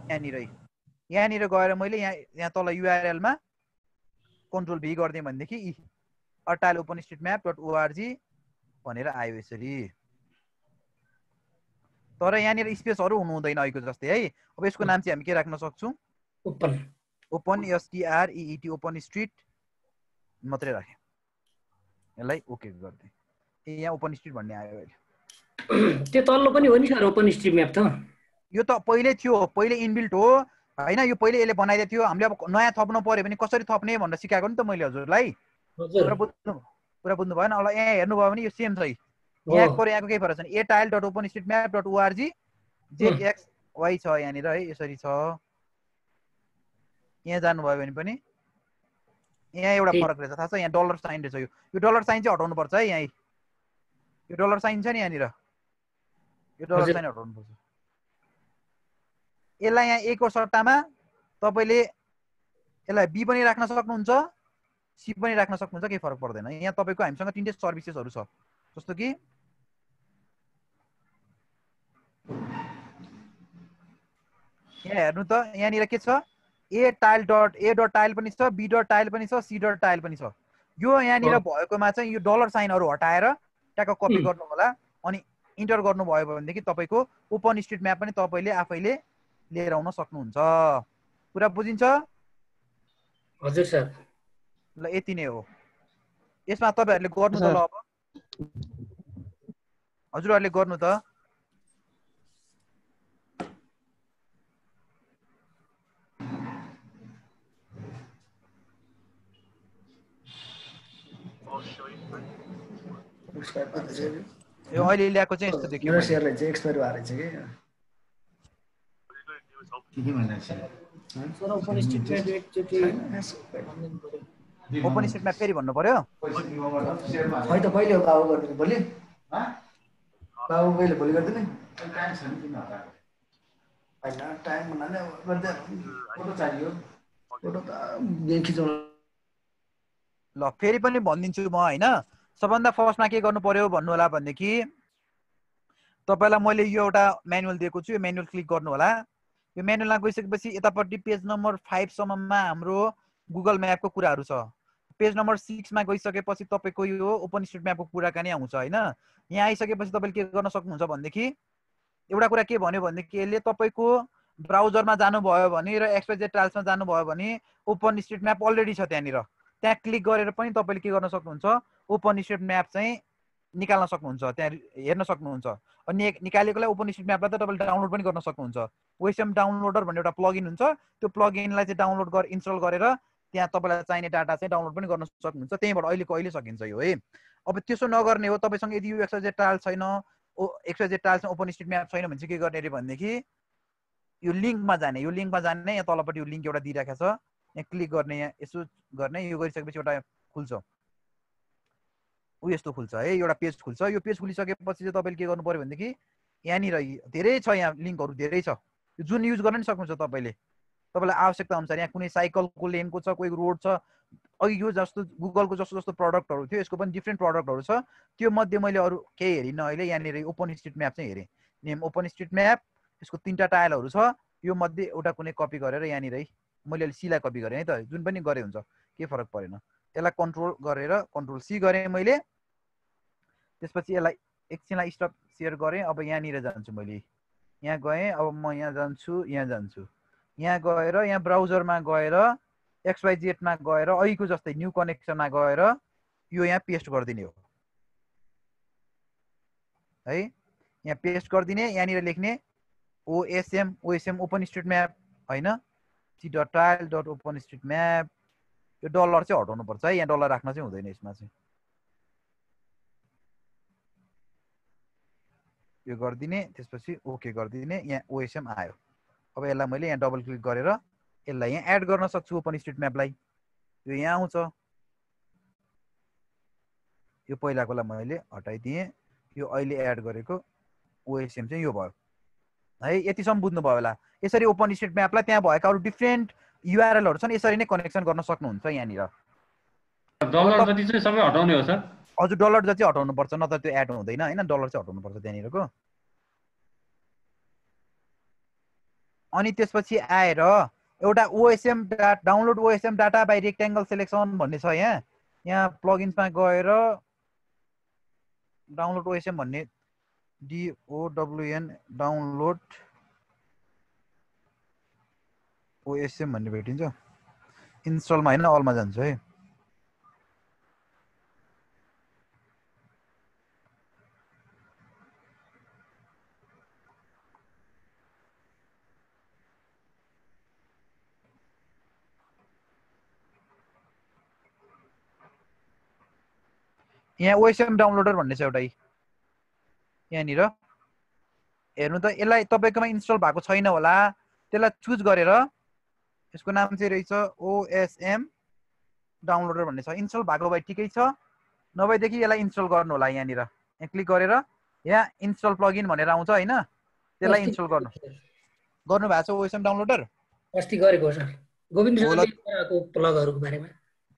यहाँनिर गएर मैले यहाँ तल युआरएलमा कन्ट्रोल भी गरिदिएँ भनेदेखि अटाइल openstreetmap.org भनेर आयो यसरी। तर यहाँनिर स्पेसहरू हुनु हुँदैन अहिलेको जस्तै है। अब यसको नाम चाहिँ हामी के राख्न सक्छौँ, ओपन STREET ओपन स्ट्रिट मात्रै राखेँ। यसलाई ओके गरिदिएँ। यहाँ ओपन स्ट्रिट भन्ने आयो अहिले। त्यो तल्लो पनि हो नि सर ओपनस्ट्रिटम्याप त? यो त पहिले थियो, पहिले इनबिल्ट हो होइन, यो पहिले यसले बनाइदिएको थियो। हामीले अब नयाँ थप्नु पर्यो भने कसरी थप्ने भनेर सिकाएको नि त मैले हजुरलाई। कुरा बुझ्नु भएन होला। यहाँ हेर्नुभयो भने यो सेम छ, यहाँको केही फरक छैन। atile.openstreetmap.org JXY छ यहाँनिर है, यसरी छ। यहाँ जानुभयो भने पनि यहाँ एउटा फरक रहेछ, थाहा छ? यहाँ डलर साइन रहेछ। यो डलर साइन चाहिँ हटाउनु पर्छ है। यहाँ यो डलर साइन छ नि यहाँनिर, यो डलर साइन हटाउनु पर्छ। यसलाई यहाँ A को सट्टामा तपाईँले यसलाई B पनि राख्न सक्नुहुन्छ, C पनि राख्न सक्नुहुन्छ, केही फरक पर्दैन। यहाँ तपाईँको हामीसँग तीनटै सर्भिसेसहरू छ, जस्तो कि यहाँ हेर्नु त, यहाँनिर के छ, A.tile पनि छ, B.tile पनि छ, C.tile पनि छ। यो यहाँनिर भएकोमा चाहिँ यो डलर साइनहरू हटाएर ट्याक्क कपी गर्नु होला, अनि इन्टर गर्नुभयो भनेदेखि तपाईँको ओपनस्ट्रिटम्याप पनि तपाईँले आफैले लिएर आउन सक्नुहुन्छ। कुरा बुझिन्छ? हजुर सर। ल यति नै हो। यसमा तपाईँहरूले गर्नु त ल, अब हजुरहरूले गर्नु त। यो अहिले ल्याएको चाहिँ यस्तो देखियो। शेयरलाई चाहिँ एक्सपायर भएर छ के ओपनस्ट्रिटम्याप फेरि भन्नु पर्यो। खै त कहिले हो बाबु गरिदिनु? भोलि बाबु कहिले? भोलि गरिदिनु। टाइम छैन किन होला? होइन टाइम भन्नाले गर्दै फोटो चाहियो, फोटो त गेम खिचाउन। ल फेरि पनि भनिदिन्छु म होइन। सबभन्दा फर्स्टमा के गर्नु पर्यो भन्नु होला भनेदेखि तपाईँलाई मैले यो एउटा म्यानुअल दिएको छु, यो म्यानुअल क्लिक गर्नु होला। यो म्यानुअलमा गइसकेपछि यतापट्टि पेज नम्बर 5 सम्ममा हाम्रो गुगल म्यापको कुराहरू छ। पेज नम्बर 6 मा गइसकेपछि तपाईँको यो ओपनस्ट्रिटम्यापको कुराकानी आउँछ होइन। यहाँ आइसकेपछि तपाईँले के गर्न सक्नुहुन्छ भनेदेखि एउटा कुरा के भन्यो भनेदेखि यसले तपाईँको ब्राउजरमा जानुभयो भने र XYZ टाइल्समा जानुभयो भने ओपनस्ट्रिटम्याप अलरेडी छ त्यहाँनिर, त्यहाँ क्लिक गरेर पनि तपाईँले के गर्न सक्नुहुन्छ, ओपनस्ट्रिटम्याप चाहिँ निकाल्न सक्नुहुन्छ, त्यहाँ हेर्न सक्नुहुन्छ। अनि निकालेकोलाई ओपनस्ट्रिटम्यापलाई त तपाईँले डाउनलोड पनि गर्न सक्नुहुन्छ। वेसम डाउनलोडर भन्ने एउटा प्लगइन हुन्छ, त्यो प्लगइनलाई चाहिँ डाउनलोड इन्स्टल गरेर त्यहाँ तपाईँलाई चाहिने डाटा चाहिँ डाउनलोड पनि गर्न सक्नुहुन्छ। त्यहीँबाट अहिले सकिन्छ यो है। अब त्यसो नगर्ने हो, तपाईँसँग यदि यो XYZ टाइल्स छैन, XYZ टाइल्समा ओपनस्ट्रिटम्याप छैन भने चाहिँ के गर्ने अरे भनेदेखि यो लिङ्कमा जाने, यहाँ तलपट्टि यो लिङ्क एउटा दिइराखेको छ, यहाँ क्लिक गर्ने, यहाँ यसो गर्ने, यो गरिसकेपछि एउटा खुल्छ, यस्तो खुल्छ है, एउटा पेज खुल्छ। यो पेज खुलिसकेपछि चाहिँ तपाईँले के गर्नु पर्यो भनेदेखि यहाँनिर धेरै छ, यहाँ लिङ्कहरू धेरै छ, जुन युज गर्न नि सक्नुहुन्छ तपाईँले, तपाईँलाई आवश्यकता अनुसार। यहाँ कुनै साइकलको लेनको छ, कोही रोड छ। अघि यो जस्तो गुगलको जस्तो प्रडक्टहरू थियो, यसको पनि डिफ्रेन्ट प्रडक्टहरू छ। त्यो मध्ये मैले अरू केही हेरिनँ अहिले। यहाँनिर ओपनस्ट्रिटम्याप चाहिँ हेरेँ, नेम ओपनस्ट्रिटम्याप, यसको 3टा टाइलहरू छ। यो मध्ये एउटा कुनै कपी गरेर यहाँनिर मैले सीलाई कपी गरेँ है त, जुन पनि गरे हुन्छ, केही फरक परेन। यसलाई कन्ट्रोल गरेर कन्ट्रोल सी गरेँ मैले। त्यसपछि यसलाई एकछिनलाई स्टप सेयर गरेँ। अब यहाँनिर जान्छु मैले, यहाँ गएँ। अब म यहाँ जान्छु, यहाँ गएर यहाँ ब्राउजरमा गएर XYZ मा गएर अहिलेको जस्तै न्यू कनेक्सनमा गएर यो यहाँ पेस्ट गरिदिने हो। है यहाँ पेस्ट गरिदिने यहाँनिर लेख्ने ओएसएम ओपनस्ट्रिटम्याप हैन c.tile.openstreetmap यो डलर चाहिँ हटाउनु पर्छ है यहाँ डलर राख्न चाहिँ हुँदैन यसमा चाहिँ यो गरिदिने त्यसपछि ओके गरिदिने यहाँ ओएसएम आयो अब यसलाई मैले यहाँ डबल क्लिक गरेर यसलाई यहाँ एड गर्न सक्छु ओपनस्ट्रिटम्यापलाई यो यहाँ आउँछ यो पहिलाकोलाई मैले हटाइदिएँ यो अहिले एड गरेको ओएसएम चाहिँ यो भयो है यतिसम्म बुझ्नुभयो होला यसरी ओपनस्ट्रिटम्यापलाई त्यहाँ भएका अरू डिफ्रेन्ट युआरएलहरु छन् यसरी नै कनेक्सन गर्न सक्नुहुन्छ यहाँनिर डलर जति चाहिँ सबै हटाउने हो सर हजुर डलर जति हटाउनु पर्छ नत्र त्यो एड हुँदैन हैन डलर चाहिँ हटाउनु पर्छ त्यहाँनिरको अनि त्यसपछि आएर एउटा OSM download OSM data by rectangle selection भन्ने छ यहाँ प्लगइन्समा गएर डाउनलोड ओएसएम भन्ने DOWN डाउनलोड ओएसएम भन्ने भेटिन्छ इन्स्टलमा हैन अलमा जान्छ है यहाँ ओएसएम डाउनलोडर भन्ने छ एउटा यहाँनिर हेर्नु त यसलाई तपाईकोमा इन्स्टल भएको छैन होला त्यसलाई चुज गरेर यसको नाम चाहिँ रहेछ ओएसएम डाउनलोडर भन्ने छ इन्स्टल भएको भए ठिकै छ नभएदेखि यसलाई इन्स्टल गर्नु होला यहाँनिर यहाँ क्लिक गरेर यहाँ इन्स्टल प्लगइन भनेर आउँछ हैन त्यसलाई इन्स्टल गर्नु भएको छ ओएसएम डाउनलोडर अस्ति गरेको सर गोविन्द सरले गरेको प्लगहरुको बारेमा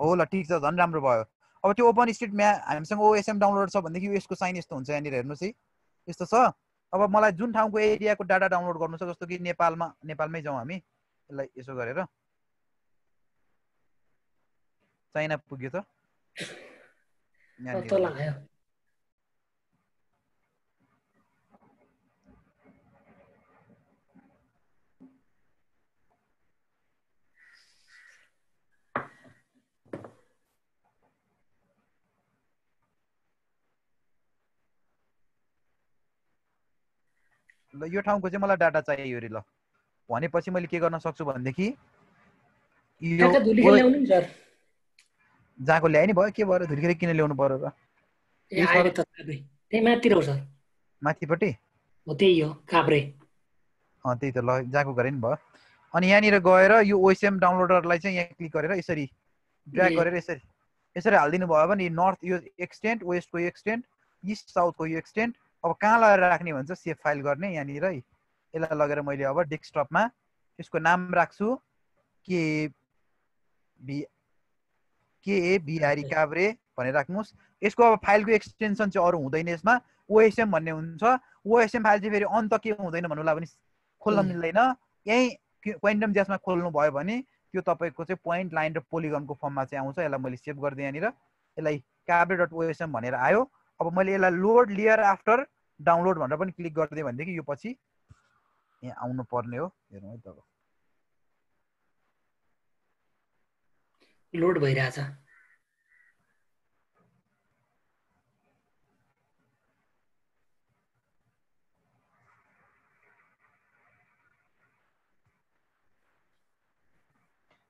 हो ल ठीक छ झन् राम्रो भयो अब त्यो ओपनस्ट्रिटम्याप हामीसँग ओएसएम डाउनलोडर छ भनेदेखि यसको साइन यस्तो हुन्छ यहाँनिर हेर्नुस् है यस्तो छ अब मलाई जुन ठाउँको एरियाको डाटा डाउनलोड गर्नु छ जस्तो कि नेपालमै जाउँ हामी यसलाई यसो गरेर चाइना पुग्यो त तल आयो ल यो ठाउँको चाहिँ मलाई डाटा चाहियो रे ल भनेपछि मैले के गर्न सक्छु भन्देखि यो जाको ल्याए नि भयो के भएर धुर्केर किन ल्याउनु पर्यो र त्यही माथि हो सर माथिपट्टि हो त्यही हो काभ्रे त्यही त ल जाको गरे नि भयो अनि यहाँनिर गएर यो ओएसएम डाउनलोडरलाई चाहिँ यहाँ क्लिक गरेर यसरी ड्र्याग गरेर यसरी हालिदिनु भयो भने नर्थ यो एक्सटेन्ट वेस्टको यो एक्सटेन्ट इस्ट साउथको यो एक्सटेन्ट अब कहाँ लगेर राख्ने भन्छ सेभ फाइल गर्ने यहाँनिर है यसलाई लगेर मैले अब डेस्कटपमा यसको नाम राख्छु केएबीआरई काभ्रे भनेर राख्नुस् यसको अब फाइलको एक्सटेन्सन चाहिँ अरू हुँदैन यसमा ओएसएम भन्ने हुन्छ ओएसएम फाइल चाहिँ फेरि अन्त के हुँदैन भन्नुलाई पनि खोल्न मिल्दैन यही क्वान्टम जेसमा खोल्नु भयो भने त्यो तपाईको चाहिँ पोइन्ट लाइन र पोलिगनको फर्ममा चाहिँ आउँछ यसलाई मैले सेभ गर्दै यहाँनिर यसलाई cabre.osm भनेर आयो अब मैले यसलाई लोड लेयर आफ्टर डाउनलोड भनेर पनि क्लिक गर्दै भनेदेखि यो पछि यहाँ आउनु पर्ने हो हेर्नु है त लोड भइरहेछ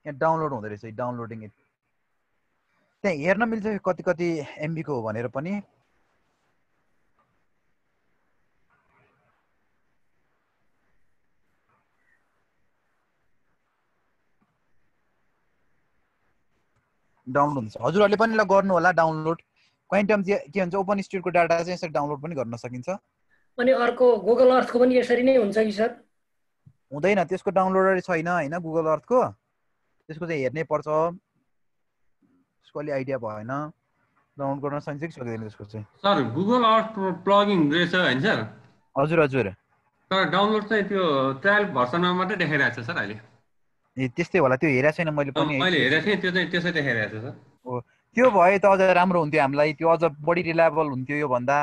यहाँ डाउनलोड हुँदै रहेछ डाउनलोडिङ इट त्यहाँ हेर्न मिल्छ कति कति एमबी को हो भनेर पनि डाउनलोड हुन्छ हजुरहरुले पनि ल गर्नु होला डाउनलोड क्वान्टम के भन्छ ओपन स्ट्रिटको डाटा चाहिँ यसरी डाउनलोड पनि गर्न सकिन्छ अनि अर्को गुगल अर्थको पनि यसरी नै हुन्छ कि सर हुँदैन त्यसको डाउनलोडर छैन हैन गुगल अर्थको त्यसको चाहिँ हेर्नै पर्छ त्यसको अलि आइडिया भएन डाउनलोड गर्न सकिन्छ कि सक्दैन त्यसको चाहिँ सर गुगल अर्थ प्लगइन रहेछ हैन सर हजुर हजुर तर डाउनलोड चाहिँ त्यो ट्रायल भर्सनमा मात्रै देखाइरहेछ सर अहिले ए त्यस्तै होला त्यो हेरेको छैन मैले पनि मैले हेरेको थिएँ त्यो चाहिँ त्यसै देखाइरहेछ सर हो त्यो भए त अझ राम्रो हुन्थ्यो हामीलाई त्यो अझ बढी रिलायबल हुन्थ्यो यो भन्दा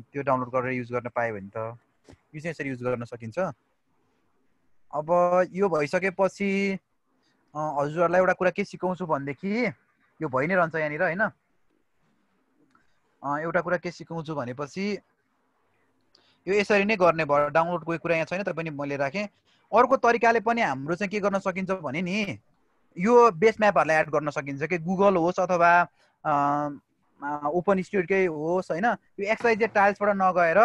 त्यो डाउनलोड गरेर युज गर्न पाए भने त यो चाहिँ यसरी युज गर्न सकिन्छ अब यो भइसकेपछि हजुरहरुलाई एउटा कुरा के सिकाउँछु भन्देखि यो भइ नै रहन्छ यहाँनिर हैन एउटा कुरा के सिकाउँछु भनेपछि यो यसरी नै गर्ने भयो। डाउनलोडको कुरा यहाँ छैन तैपनि मैले राखेँ। अर्को तरिकाले पनि हाम्रो चाहिँ के गर्न सकिन्छ भने नि यो बेस म्यापहरूलाई एड गर्न सकिन्छ कि गुगल होस् अथवा ओपन स्टुडियोकै होस् होइन, यो XYZ टाइल्सबाट नगएर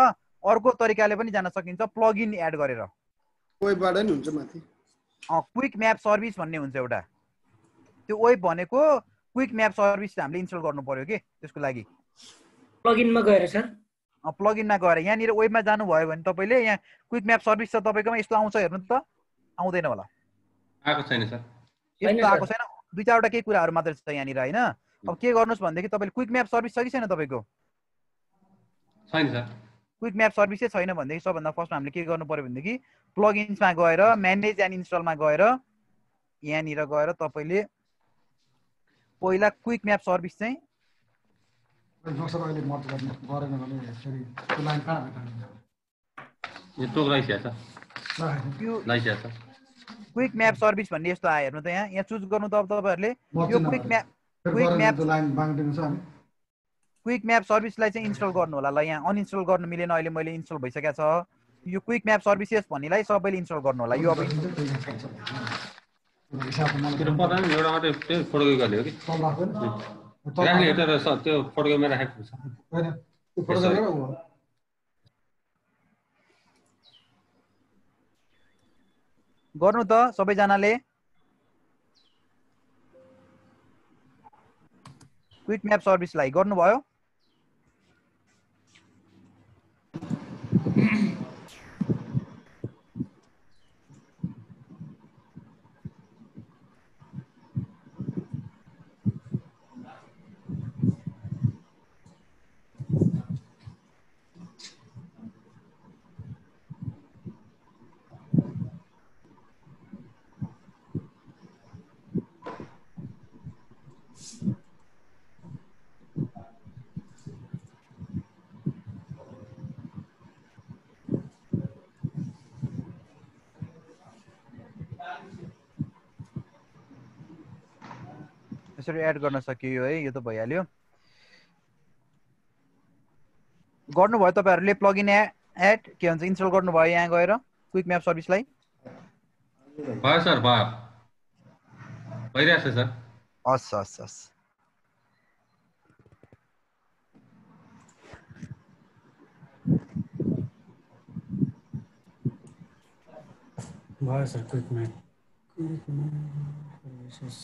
अर्को तरिकाले पनि जान सकिन्छ प्लगइन एड गरेर। वेबबाट नि हुन्छ माथि। क्विक म्याप सर्भिस भन्ने हुन्छ एउटा। त्यो वेब भनेको क्विक म्याप सर्भिस हामीले इन्स्टल गर्नु पर्यो कि त्यसको लागि प्लगइनमा गएर सर प्लगइनमा गएर यहाँनिर वेबमा जानुभयो भने तपाईँले यहाँ क्विक म्याप सर्भिस छ तपाईँकोमा यस्तो आउँछ हेर्नु त, आउँदैन होला? आएको छैन सर, यस्तो आएको छैन। दुई चारवटा केही कुराहरू मात्र छ यहाँनिर होइन। अब के गर्नुहोस् भनेदेखि तपाईँले क्विक म्याप सर्भिस छ कि छैन तपाईँको? छैन सर। क्विक म्याप सर्भिसै छैन भनेदेखि सबभन्दा फर्स्ट हामीले के गर्नु पर्यो भनेदेखि प्लगइन्समा गएर म्यानेज एन्ड इन्स्टलमा गएर यहाँनिर गएर तपाईँले पहिला क्विक म्याप सर्भिस चाहिँ क्विक म्याप सर्भिस भन्ने यस्तो आयो हेर्नु त। यहाँ चुज गर्नु त अब तपाईँहरूले यो क्विक म्याप सर्भिसलाई चाहिँ इन्स्टल गर्नु होला। ल यहाँ अनइन्स्टल गर्नु मिलेन, अहिले मैले इन्स्टल भइसकेको छ। यो क्विक म्याप सर्भिसेस भन्नेलाई सबैले इन्स्टल गर्नु होला। यो अब गर्नु त सबैजनाले। क्विक म्याप सर्भिसलाई गर्नुभयो? यसरी एड गर्न सकियो है, यो त भइहाल्यो। गर्नुभयो तपाईँहरूले प्लगइन एड के भन्छ इन्स्टल गर्नुभयो यहाँ गएर क्विक म्याप सर्भिसलाई? भयो सर, भयो, भइरहेछ सर। हस् हस् हस् भयो sir quick map services.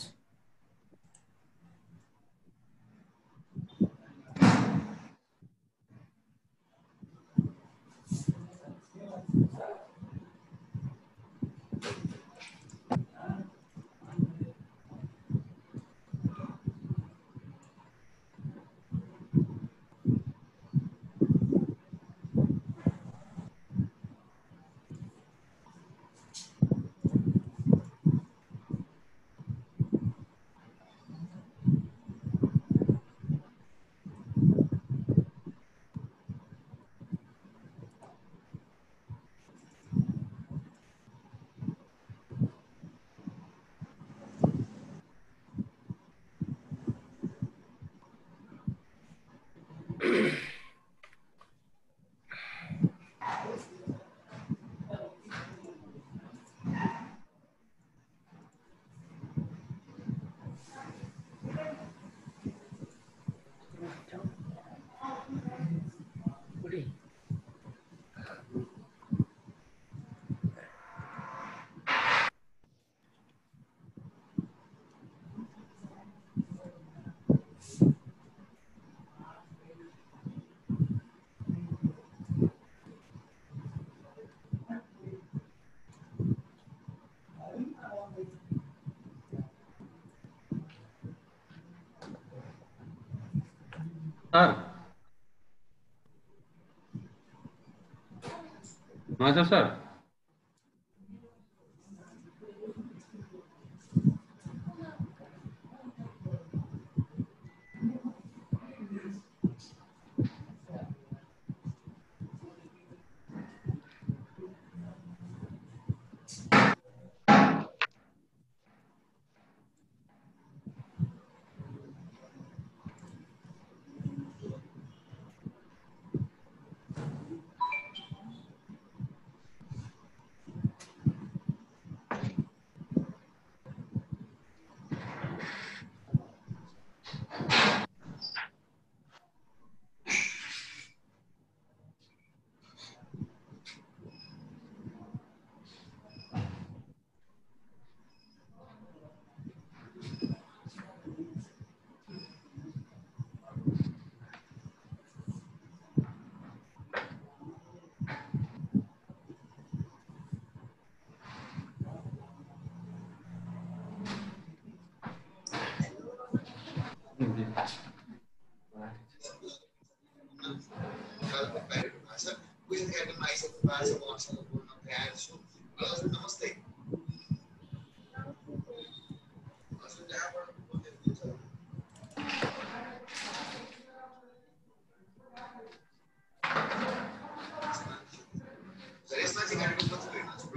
Sir हजुर सर,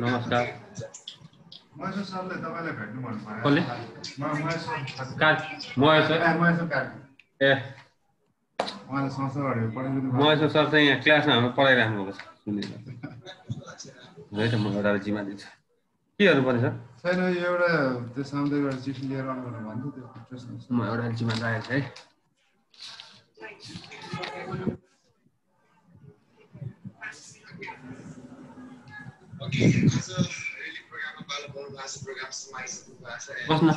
नमस्कार महेश्वर सरले तपाईलाई भेट्नु मन पर्यो कसले ए उहाँले संस्था गरेर पढाइदिनु महेश्वर सर चाहिँ यहाँ क्लासमा हाम्रो पढाइराख्नु भएको छ सुनिल है त म एउटा जिम्मा दिन्छु के गर्नु पर्ने सर छैन यो एउटा त्यो सामुदायिक चिठी लिएर आउनु भन्थ्यो त्यो प्रश्न म एउटा जिम्मा राखेको छु है बस्न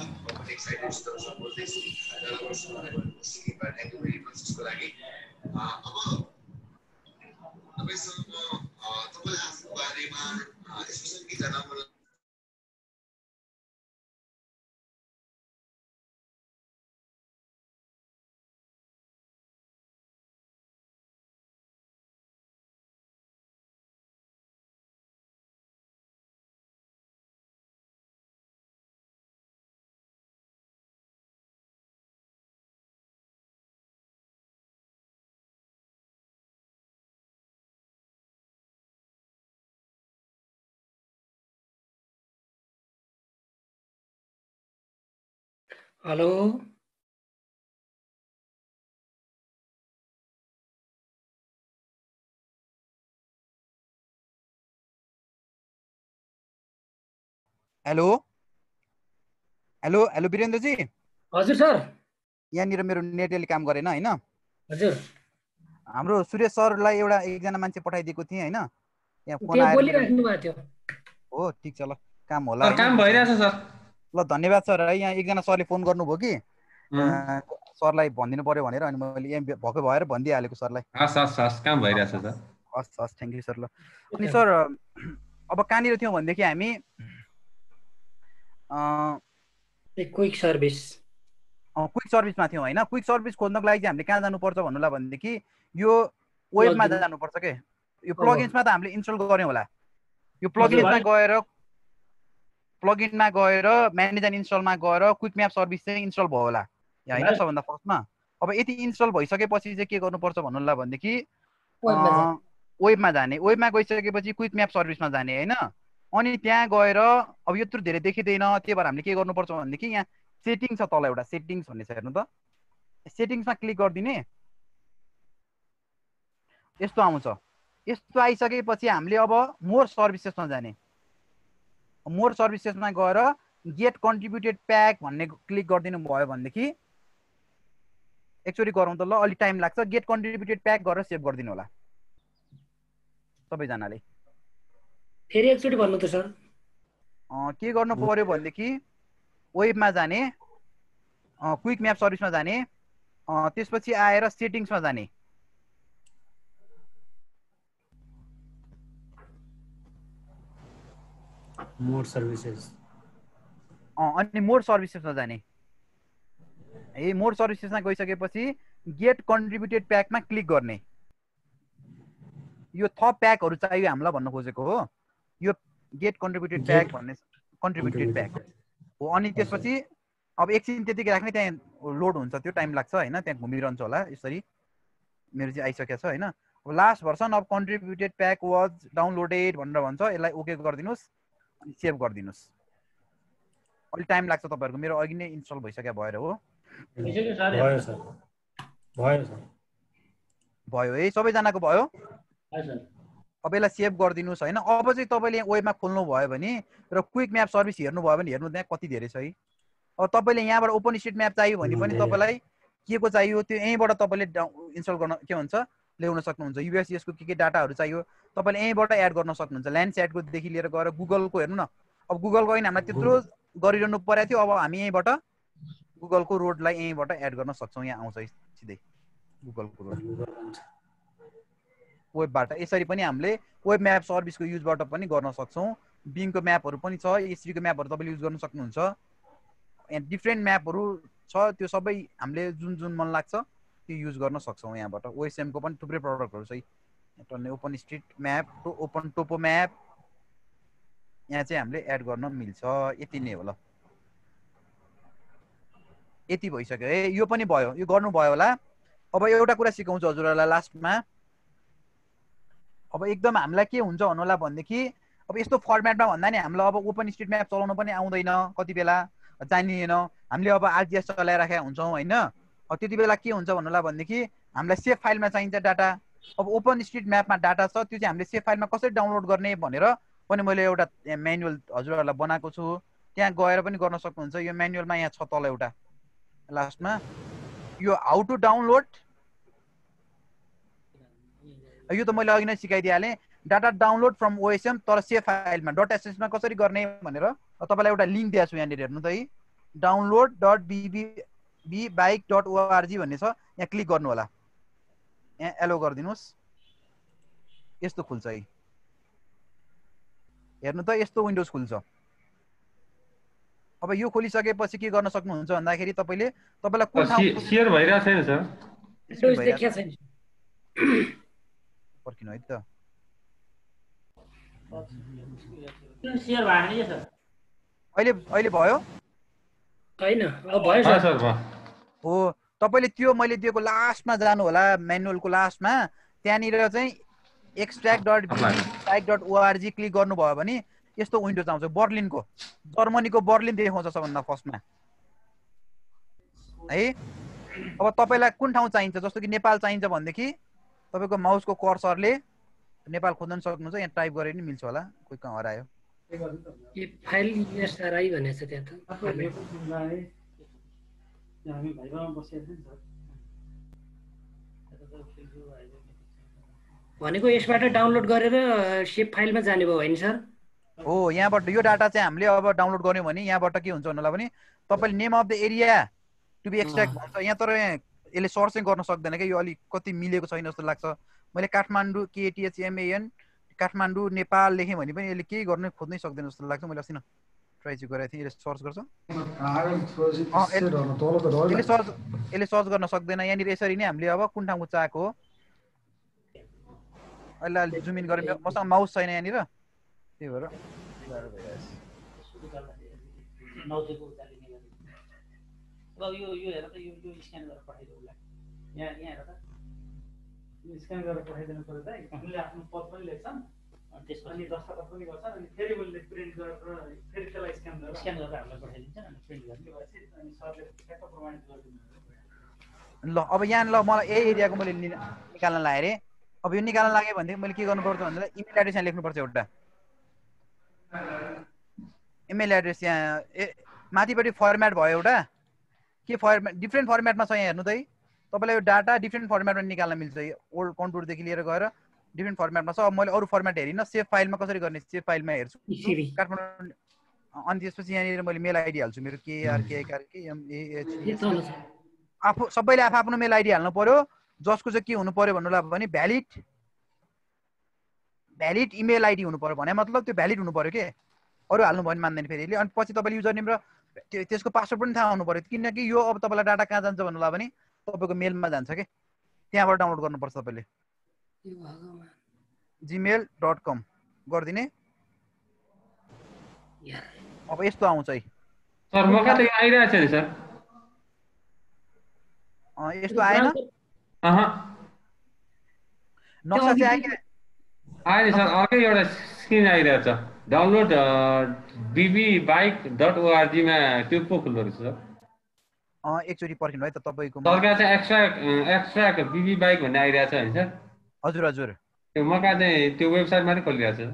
hello hello hello hello Virendra ji हजुर सर यहाँनिर मेरो नेटले काम गरेन हैन हजुर हाम्रो सुरेश सरलाई एउटा एकजना मान्छे पठाइदिएको थिएँ हैन यहाँ फोन त्यहाँ आएर बोलिराख्नु भएको थियो हो ठीक छ ल काम होला काम भइरहेछ सर ल धन्यवाद सर है यहाँ एकजना सरले फोन गर्नुभयो कि सरलाई भनिदिनु पर्यो भनेर अनि मैले यहाँ भएकै भएर भनिदिइहालेको सरलाई हस् हस् हस् काम भइरहेछ सर हस् हस् थ्याङ्क यू सर ल अनि सर अब कहाँनिर थियौँ भनेदेखि हामी क्विक सर्भिसमा थियौँ होइन क्विक सर्भिस खोज्नको लागि चाहिँ हामीले कहाँ जानुपर्छ भन्नुलाई भनेदेखि यो वेबमा जानुपर्छ के यो प्लगइन्समा त हामीले इन्स्टल गऱ्यौँ होला यो प्लगइन्समा गएर म्यानेज एन्ड इन्स्टलमा गएर क्विक म्याप सर्भिस चाहिँ इन्स्टल भयो होला होइन सबभन्दा फर्स्टमा अब यति इन्स्टल भइसकेपछि चाहिँ के गर्नुपर्छ भन्नुलाई भनेदेखि वेबमा जाने वेबमा गइसकेपछि क्विक म्याप सर्भिसमा जाने होइन अनि त्यहाँ गएर अब यत्रो धेरै देखिँदैन त्यही भएर हामीले के गर्नुपर्छ भनेदेखि यहाँ सेटिङ छ तल एउटा सेटिङ्स भन्ने छ हेर्नु त सेटिङ्समा क्लिक गरिदिने यस्तो आउँछ यस्तो आइसकेपछि हामीले अब मोर सर्भिसेसमा जाने मोर सर्भिसेसमा गएर गेट कन्ट्रिब्युटेड प्याक भन्ने क्लिक गरिदिनु भयो भनेदेखि एकचोटि गरौँ त ल अलि टाइम लाग्छ गेट कन्ट्रिब्युटेड प्याक गरेर सेभ गरिदिनु होला सबैजनाले फेरि एकचोटि भन्नु त सर के गर्नु पर्यो भनेदेखि वेबमा जाने क्विक म्याप सर्भिसमा जाने त्यसपछि आएर सेटिङ्समा जाने मोर सर्भिसेस अनि मोर सर्भिसेसमा जाने मोर सर्भिसेसमा गइसकेपछि गेट कन्ट्रिब्युटेड प्याकमा क्लिक गर्ने यो थप प्याकहरू चाहियो हामीलाई भन्न खोजेको हो यो गेट कन्ट्रिब्युटेड प्याक भन्ने कन्ट्रिब्युटेड प्याक हो अनि त्यसपछि अब एकछिन त्यतिकै राख्ने त्यहाँ लोड हुन्छ त्यो टाइम लाग्छ होइन त्यहाँ घुमिरहन्छ होला यसरी मेरो चाहिँ आइसकेको छ होइन अब last version of contributed pack was downloaded भनेर भन्छ यसलाई ओके गरिदिनुहोस् अनि सेभ गरिदिनुहोस् अलि टाइम लाग्छ तपाईँहरूको मेरो अघि नै इन्स्टल भइसक्यो भएर हो भयो है सबैजनाको भयो अब यसलाई सेभ गरिदिनुहोस् होइन अब चाहिँ तपाईँले वेबमा खोल्नु भयो भने र क्विक म्याप सर्भिस हेर्नुभयो भने हेर्नु त्यहाँ कति धेरै छ है अब तपाईँले यहाँबाट ओपन स्ट्रिट म्याप चाहियो भने पनि तपाईँलाई के को चाहियो त्यो यहीँबाट तपाईँले इन्स्टल गर्न के भन्छ ल्याउन सक्नुहुन्छ युएसएसको के डाटाहरू चाहियो तपाईँले यहीँबाट एड गर्न सक्नुहुन्छ ल्यान्डस्याटकोदेखि लिएर गएर गुगलको हेर्नु न अब गुगलको होइन हामीलाई त्यत्रो गरिरहनु परेको थियो अब हामी यहीँबाट गुगलको रोडलाई यहीँबाट एड गर्न सक्छौँ यहाँ आउँछ सिधै गुगलको रोड वेबबाट यसरी पनि हामीले वेब म्याप सर्भिसको युजबाट पनि गर्न सक्छौँ बिङको म्यापहरू पनि छ एसरीको म्यापहरू तपाईँले युज गर्न सक्नुहुन्छ यहाँ डिफ्रेन्ट म्यापहरू छ त्यो सबै हामीले जुन जुन मन लाग्छ त्यो युज गर्न सक्छौँ यहाँबाट ओएसएमको पनि थुप्रै प्रडक्टहरू छ open street map open topo map यहाँ चाहिँ हामीले एड गर्न मिल्छ यति नै हो ल यति भइसक्यो है यो पनि भयो यो गर्नुभयो होला अब एउटा कुरा सिकाउँछु हजुरहरूलाई लास्टमा अब एकदम हामीलाई के हुन्छ भन्नुलाई भनेदेखि अब यस्तो फर्मेटमा भन्दा नि हामीलाई अब ओपन स्ट्रिट म्याप चलाउनु पनि आउँदैन, कति बेला जानिएन, हामीले अब आरजीएस चलाइराखेका हुन्छौँ होइन। अब त्यति बेला के हुन्छ भन्नुलाई भनेदेखि हामीलाई सेभ फाइलमा चाहिन्छ डाटा। अब ओपन स्ट्रिट म्यापमा डाटा छ, त्यो चाहिँ हामीले सेभ फाइलमा कसरी डाउनलोड गर्ने भनेर पनि मैले एउटा म्यानुअल हजुरहरूलाई बनाएको छु, त्यहाँ गएर पनि गर्न सक्नुहुन्छ। यो म्यानुअलमा यहाँ छ तल एउटा लास्टमा, यो हाउ टु डाउनलोड, यो त मैले अघि नै सिकाइदिइहालेँ। डाटा डाउनलोड फ्रम ओएसएम तर सेभ फाइलमा .ssमा कसरी गर्ने भनेर तपाईँलाई एउटा लिङ्क दिएको छु यहाँनिर हेर्नु त है, download.bbike.org भन्ने छ, यहाँ क्लिक गर्नु होला, यहाँ एलो गरिदिनुहोस्, यस्तो खुल्छ है, हेर्नु त यस्तो विन्डोज खुल्छ। अब यो खोलिसकेपछि के गर्न सक्नुहुन्छ भन्दाखेरि तपाईँलाई कुन ठाउँ शेयर भइरहेको छैन सर, पर्खिनु है त, शेयर भएन के सर? अहिले भयो हैन? अब भयो सर। हो, तपाईँले त्यो मैले दिएको लास्टमा जानु होला, म्यानुअलको लास्टमा, त्यहाँनिर चाहिँ extract.bbike.org क्लिक गर्नुभयो भने यस्तो विन्डोज आउँछ। बर्लिनको, जर्मनीको बर्लिन देखाउँछ सबभन्दा फर्स्टमा है। अब तपाईँलाई कुन ठाउँ चाहिन्छ, जस्तो कि नेपाल चाहिन्छ भनेदेखि तपाईँको माउसको कर्सरले नेपाल खोज्न सक्नुहुन्छ, यहाँ टाइप गरेर नि मिल्छ होला। कोही कहाँ हरायो, यो फाइल एसआरआई भनेछ त्यहाँ त, भनेको यसबाट डाउनलोड गरेर सेभ फाइलमा जाने भयो होइन सर? हो, यहाँबाट यो डाटा चाहिँ हामीले अब डाउनलोड गर्यौँ भने यहाँबाट के हुन्छ भन्नुलाई भने तपाईँले name of the area to be extract भन्छ यहाँ, तर यसले सर्च चाहिँ गर्न सक्दैन क्या, यो अलिक कति मिलेको छैन जस्तो लाग्छ। मैले काठमाडौँ KTHMAN काठमाडौँ नेपाल लेखेँ भने पनि यसले केही गर्नै खोज्नै सक्दैन जस्तो लाग्छ। मैले अस्ति ट्राई चाहिँ गरेको थिएँ, यसले सर्च गर्छ, यसले सर्च गर्न सक्दैन। यहाँनिर यसरी नै हामीले अब कुन ठाउँको चाहेको हो, अहिले जुम इन गरेर मसँग माउस छैन यहाँनिर, त्यही भएर स्क्यान गरेर पठाइदिनु पर्यो त, हामीले आफ्नो पद पनि लेख्छन् अनि दस्तावेज पनि गर्छन्, अनि फेरि उसले प्रिन्ट गरेर फेरि त्यसलाई स्क्यान गरेर हामीलाई पठाइदिन्छन् अनि प्रिन्ट गर्ने अनि सरले ठ्याक्क प्रमाणित गरिदिनु। ल अब यहाँ ल मलाई यही एरियाको मैले निकाल्न लाग्यो अरे। अब यो निकाल्न लाग्यो भनेदेखि मैले के गर्नुपर्छ भन्दा इमेल एड्रेस यहाँ लेख्नुपर्छ एउटा, इमेल एड्रेस यहाँ माथिपट्टि फर्मेट भयो एउटा, के फर्मेट डिफ्रेन्ट फर्मेटमा छ यहाँ हेर्नु त है। तपाईँलाई यो डाटा डिफ्रेन्ट फर्मेटमा निकाल्न मिल्छ, ओल्ड कन्टुरदेखि लिएर गएर डिफ्रेन्ट फर्मेटमा छ। अब मैले अरू फर्मेट हेरिनँ, सेभ फाइलमा कसरी गर्ने, सेभ फाइलमा हेर्छु काठमाडौँ, अनि त्यसपछि यहाँनिर मैले मेल आइडी हाल्छु, मेरो KRKMAH, आफू सबैले आफ्नो मेल आइडी हाल्नु पर्यो, जसको चाहिँ के हुनु पर्यो भन्नुलाई भने भ्यालिड इमेल आइडी हुनु पर्यो, भने मतलब त्यो भ्यालिड हुनु पर्यो के, अरू हाल्नु भयो भने मान्दैन फेरि यसले। अनि पछि तपाईँले युजर नेम र त्यसको पासवर्ड पनि थाहा हुनु पर्यो, किनकि यो अब तपाईँलाई डाटा कहाँ जान्छ भन्नुलाई भने तपाईँको मेलमा जान्छ कि, त्यहाँबाट डाउनलोड गर्नुपर्छ तपाईँले, gmail.com गरिदिने। अब यस्तो आउँछ है सर, म कतै आइरहेको छ नि सर, यस्तो आएन, नक्सा चाहिँ आएन सर, अर्कै एउटा स्क्रिन आइरहेको छ, डाउनलोड bbike.org मा त्यो पो खुल्दो रहेछ सर। एकचोटि पर्खिनु है त, तपाईँको सरकार चाहिँ एक्स्ट्रा BB बाइक भन्ने आइरहेको छ होइन सर? हजुर हजुर, त्यो म कहाँ चाहिँ त्यो वेबसाइट मात्रै खोलिरहेको छ,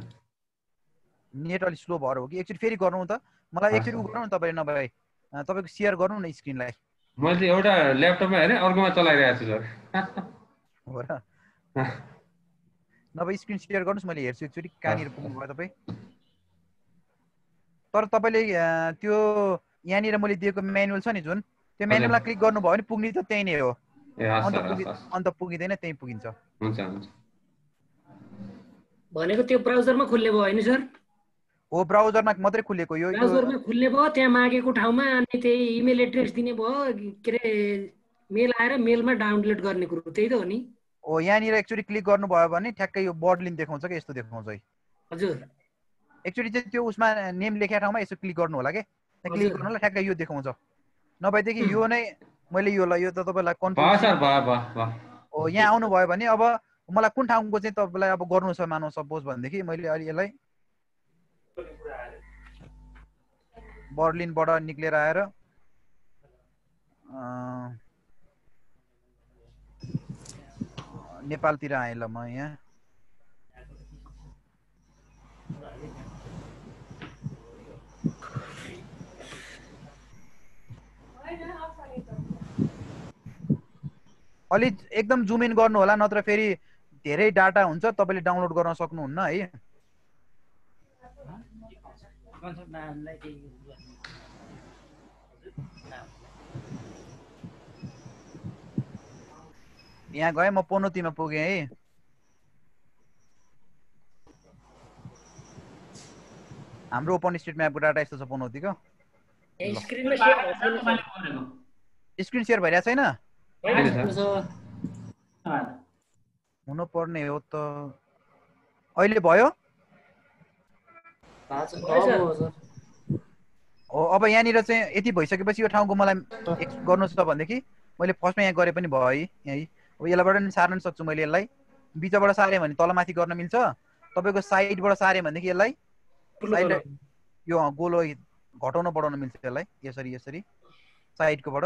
नेट अलिक स्लो भएर हो कि। एकचोटि फेरि गर्नु त, मलाई एकचोटि गर्नु न तपाईँले, नभए तपाईँको सेयर गर्नु न स्क्रिनलाई। मैले चाहिँ एउटा ल्यापटपमा हेरेँ, अर्कोमा चलाइरहेको छु सर। हो र, नभए स्क्रिन सेयर गर्नुहोस्, मैले हेर्छु एकचोटि कहाँनिर पुग्नुभयो तपाईँ। तर तपाईँले त्यो यहाँनिर मैले दिएको म्यानुअल छ नि जुन, त्यो म्यानुअलमा क्लिक गर्नुभयो भने पुग्ने त त्यही नै हो, अन्त पुगिँदैन, त्यही पुगिन्छ। हुन्छ हुन्छ, भनेको त्यो ब्राउजरमा खुल्ने भयो होइन सर? हो, ब्राउजरमा मात्रै खुलेको यो, ब्राउजरमा खुल्ने भयो, त्यहाँ मागेको ठाउँमा अनि त्यही इमेल एड्रेस दिने भयो, के अरे मेल आएर मेलमा डाउनलोड गर्ने कुरो त्यही त हो नि? हो, यहाँनिर एकचोटि क्लिक गर्नुभयो भने ठ्याक्कै यो बर्ड लिङ्क देखाउँछ कि, यस्तो देखाउँछ है। हजुर, एकचोटि चाहिँ त्यो उसमा नेम लेखेको ठाउँमा यसो क्लिक गर्नु होला के, क्लिक गर्नु होला, ठ्याक्कै यो देखाउँछ। नभएदेखि यो नै मैले यो त तपाईँलाई कन्फ्युज हो, यहाँ आउनुभयो भने अब मलाई कुन ठाउँको चाहिँ तपाईँलाई अब गर्नु छ मानौ सपोज भनेदेखि मैले अहिले यसलाई बर्लिनबाट निक्लेर आएर नेपालतिर आएँ ल म यहाँ। अलि एकदम जुम इन गर्नु होला, नत्र फेरि धेरै डाटा हुन्छ, तपाईले डाउनलोड गर्न सक्नुहुन्न है। यहाँ गएँ म पनौतीमा पुगेँ है। हाम्रो ओपन स्ट्रिट म्यापको डाटा यस्तो छ पनौतीको। स्क्रिन सेयर भइरहेको छैन? हुनु पर्ने हो त, अहिले भयो? हो अब यहाँनिर चाहिँ यति भइसकेपछि यो ठाउँको मलाई गर्नु छ भनेदेखि मैले फर्स्टमा यहाँ गरे पनि भयो है यही। अब यसलाई पनि सार्न सक्छु मैले, यसलाई बिचबाट सारेँ भने तलमाथि गर्न मिल्छ, तपाईँको साइडबाट सारेँ भनेदेखि यसलाई यो गोलो घटाउन बढाउन मिल्छ यसलाई, यसरी यसरी साइडकोबाट।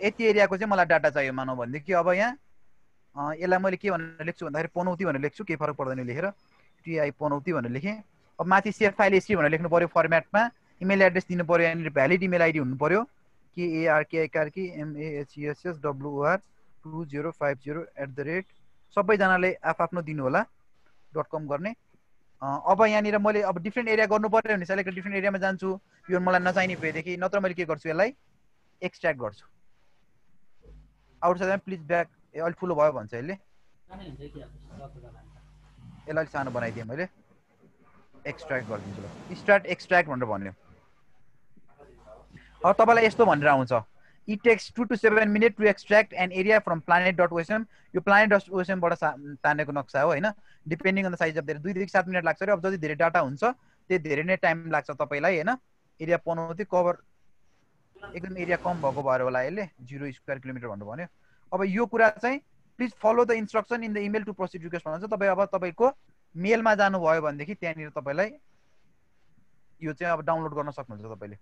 यति एरियाको चाहिँ मलाई डाटा चाहियो मानौ भनेदेखि अब यहाँ यसलाई मैले के भनेर लेख्छु भन्दाखेरि पनौती भनेर लेख्छु, केही फरक पर्दैन लेखेर टिआई पनौती भनेर लेखेँ। अब माथि सेभ फाइल हिस्ट्री भनेर लेख्नु पर्यो फर्मेटमा, इमेल एड्रेस दिनु पर्यो, यहाँनिर भ्यालिड इमेल आइडी हुनु पर्यो KARKIKARKI MAHESSWR2050 सबैजनाले आफ्नो दिनु होला .com गर्ने। अब यहाँनिर मैले अब डिफ्रेन्ट एरिया गर्नु पर्यो भने सेलेक्ट डिफ्रेन्ट एरियामा जान्छु, यो मलाई नचाहिने भएदेखि, नत्र मैले के गर्छु यसलाई एक्सट्र्याक्ट गर्छु। आउटसाइडमा प्लिज ब्याक अलि ठुलो भयो भन्छ यसले, यसलाई अलिक सानो बनाइदिएँ मैले, एक्सट्र्याक्ट गरिदिन्छु ल, स्टार्ट एक्सट्र्याक्ट भनेर भन्यो। अब तपाईँलाई यस्तो भनेर आउँछ It takes 2 to 7 minutes to extract an area from planet.osm। यो planet.osm बाट तानेको नक्सा हो हैन, depending on the size of their 2 देखि 7 मिनेट लाग्छ रे। अब जति धेरै डाटा हुन्छ त्यति धेरै नै टाइम लाग्छ तपाईलाई हैन। एरिया पनौती कभर एकदम एरिया कम भएको भएर होला यसले 0 स्क्वायर किलोमिटर भनेर भन्यो। अब यो कुरा चाहिँ please follow the instruction in the email to proceed request भन्छ। तपाई अब तपाईको मेलमा जानु भयो भनेदेखि त्यहाँनिर तपाईलाई यो चाहिँ अब डाउनलोड गर्न सक्नुहुन्छ तपाईले।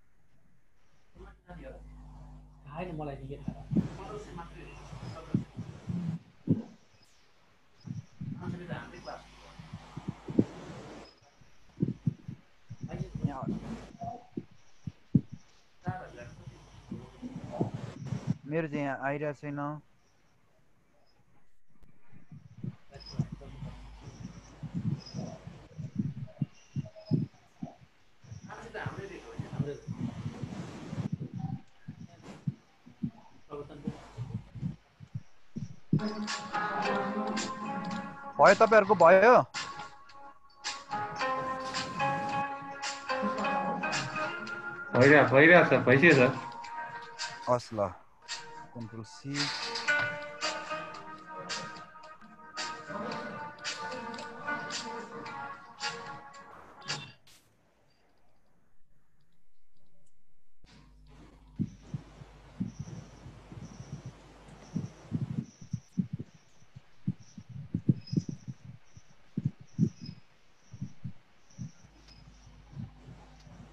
हैन मलाई के थाहा मेरो चाहिँ यहाँ आइरहेको छैन। भयो तपाईहरुको भयो? भइरहेछ भइसक्यो सर। हस् ल, कन्ट्रोल सी।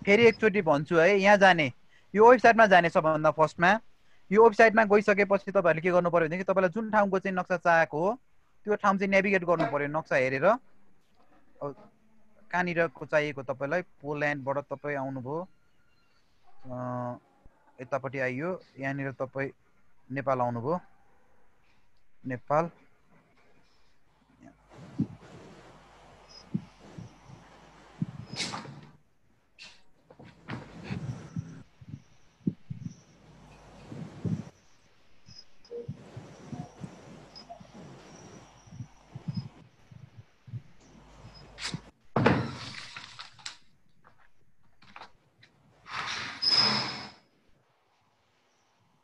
फेरि एकचोटि भन्छु है, यहाँ जाने यो वेबसाइटमा जाने सबभन्दा फर्स्टमा। यो वेबसाइटमा गइसकेपछि तपाईहरुले के गर्नु पर्यो भनेदेखि तपाईलाई जुन ठाउँको चाहिँ नक्सा चाहेको हो त्यो ठाउँ चाहिँ नेभिगेट गर्नु पर्यो नक्सा हेरेर। कहाँनिरको चाहिएको तपाईलाई, पोल्यान्डबाट तपाई आउनुभयो, यतापट्टि आइयो, यहाँनिर तपाई नेपाल आउनुभयो, नेपाल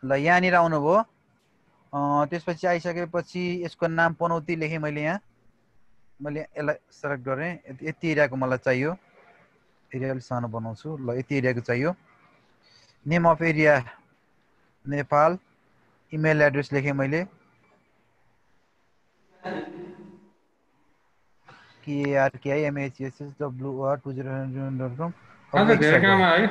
ल यहाँनिर आउनुभयो। त्यसपछि आइसकेपछि यसको नाम पनौती लेखेँ मैले, यहाँ मैले यसलाई सेलेक्ट गरेँ। यति एरियाको मलाई चाहियो, एरिया अलिक सानो बनाउँछु ल, यति एरियाको चाहियो। Name of area Nepal, email address लेखेँ मैले, KRKIMHSSWR20.com आज धेरै काम आयो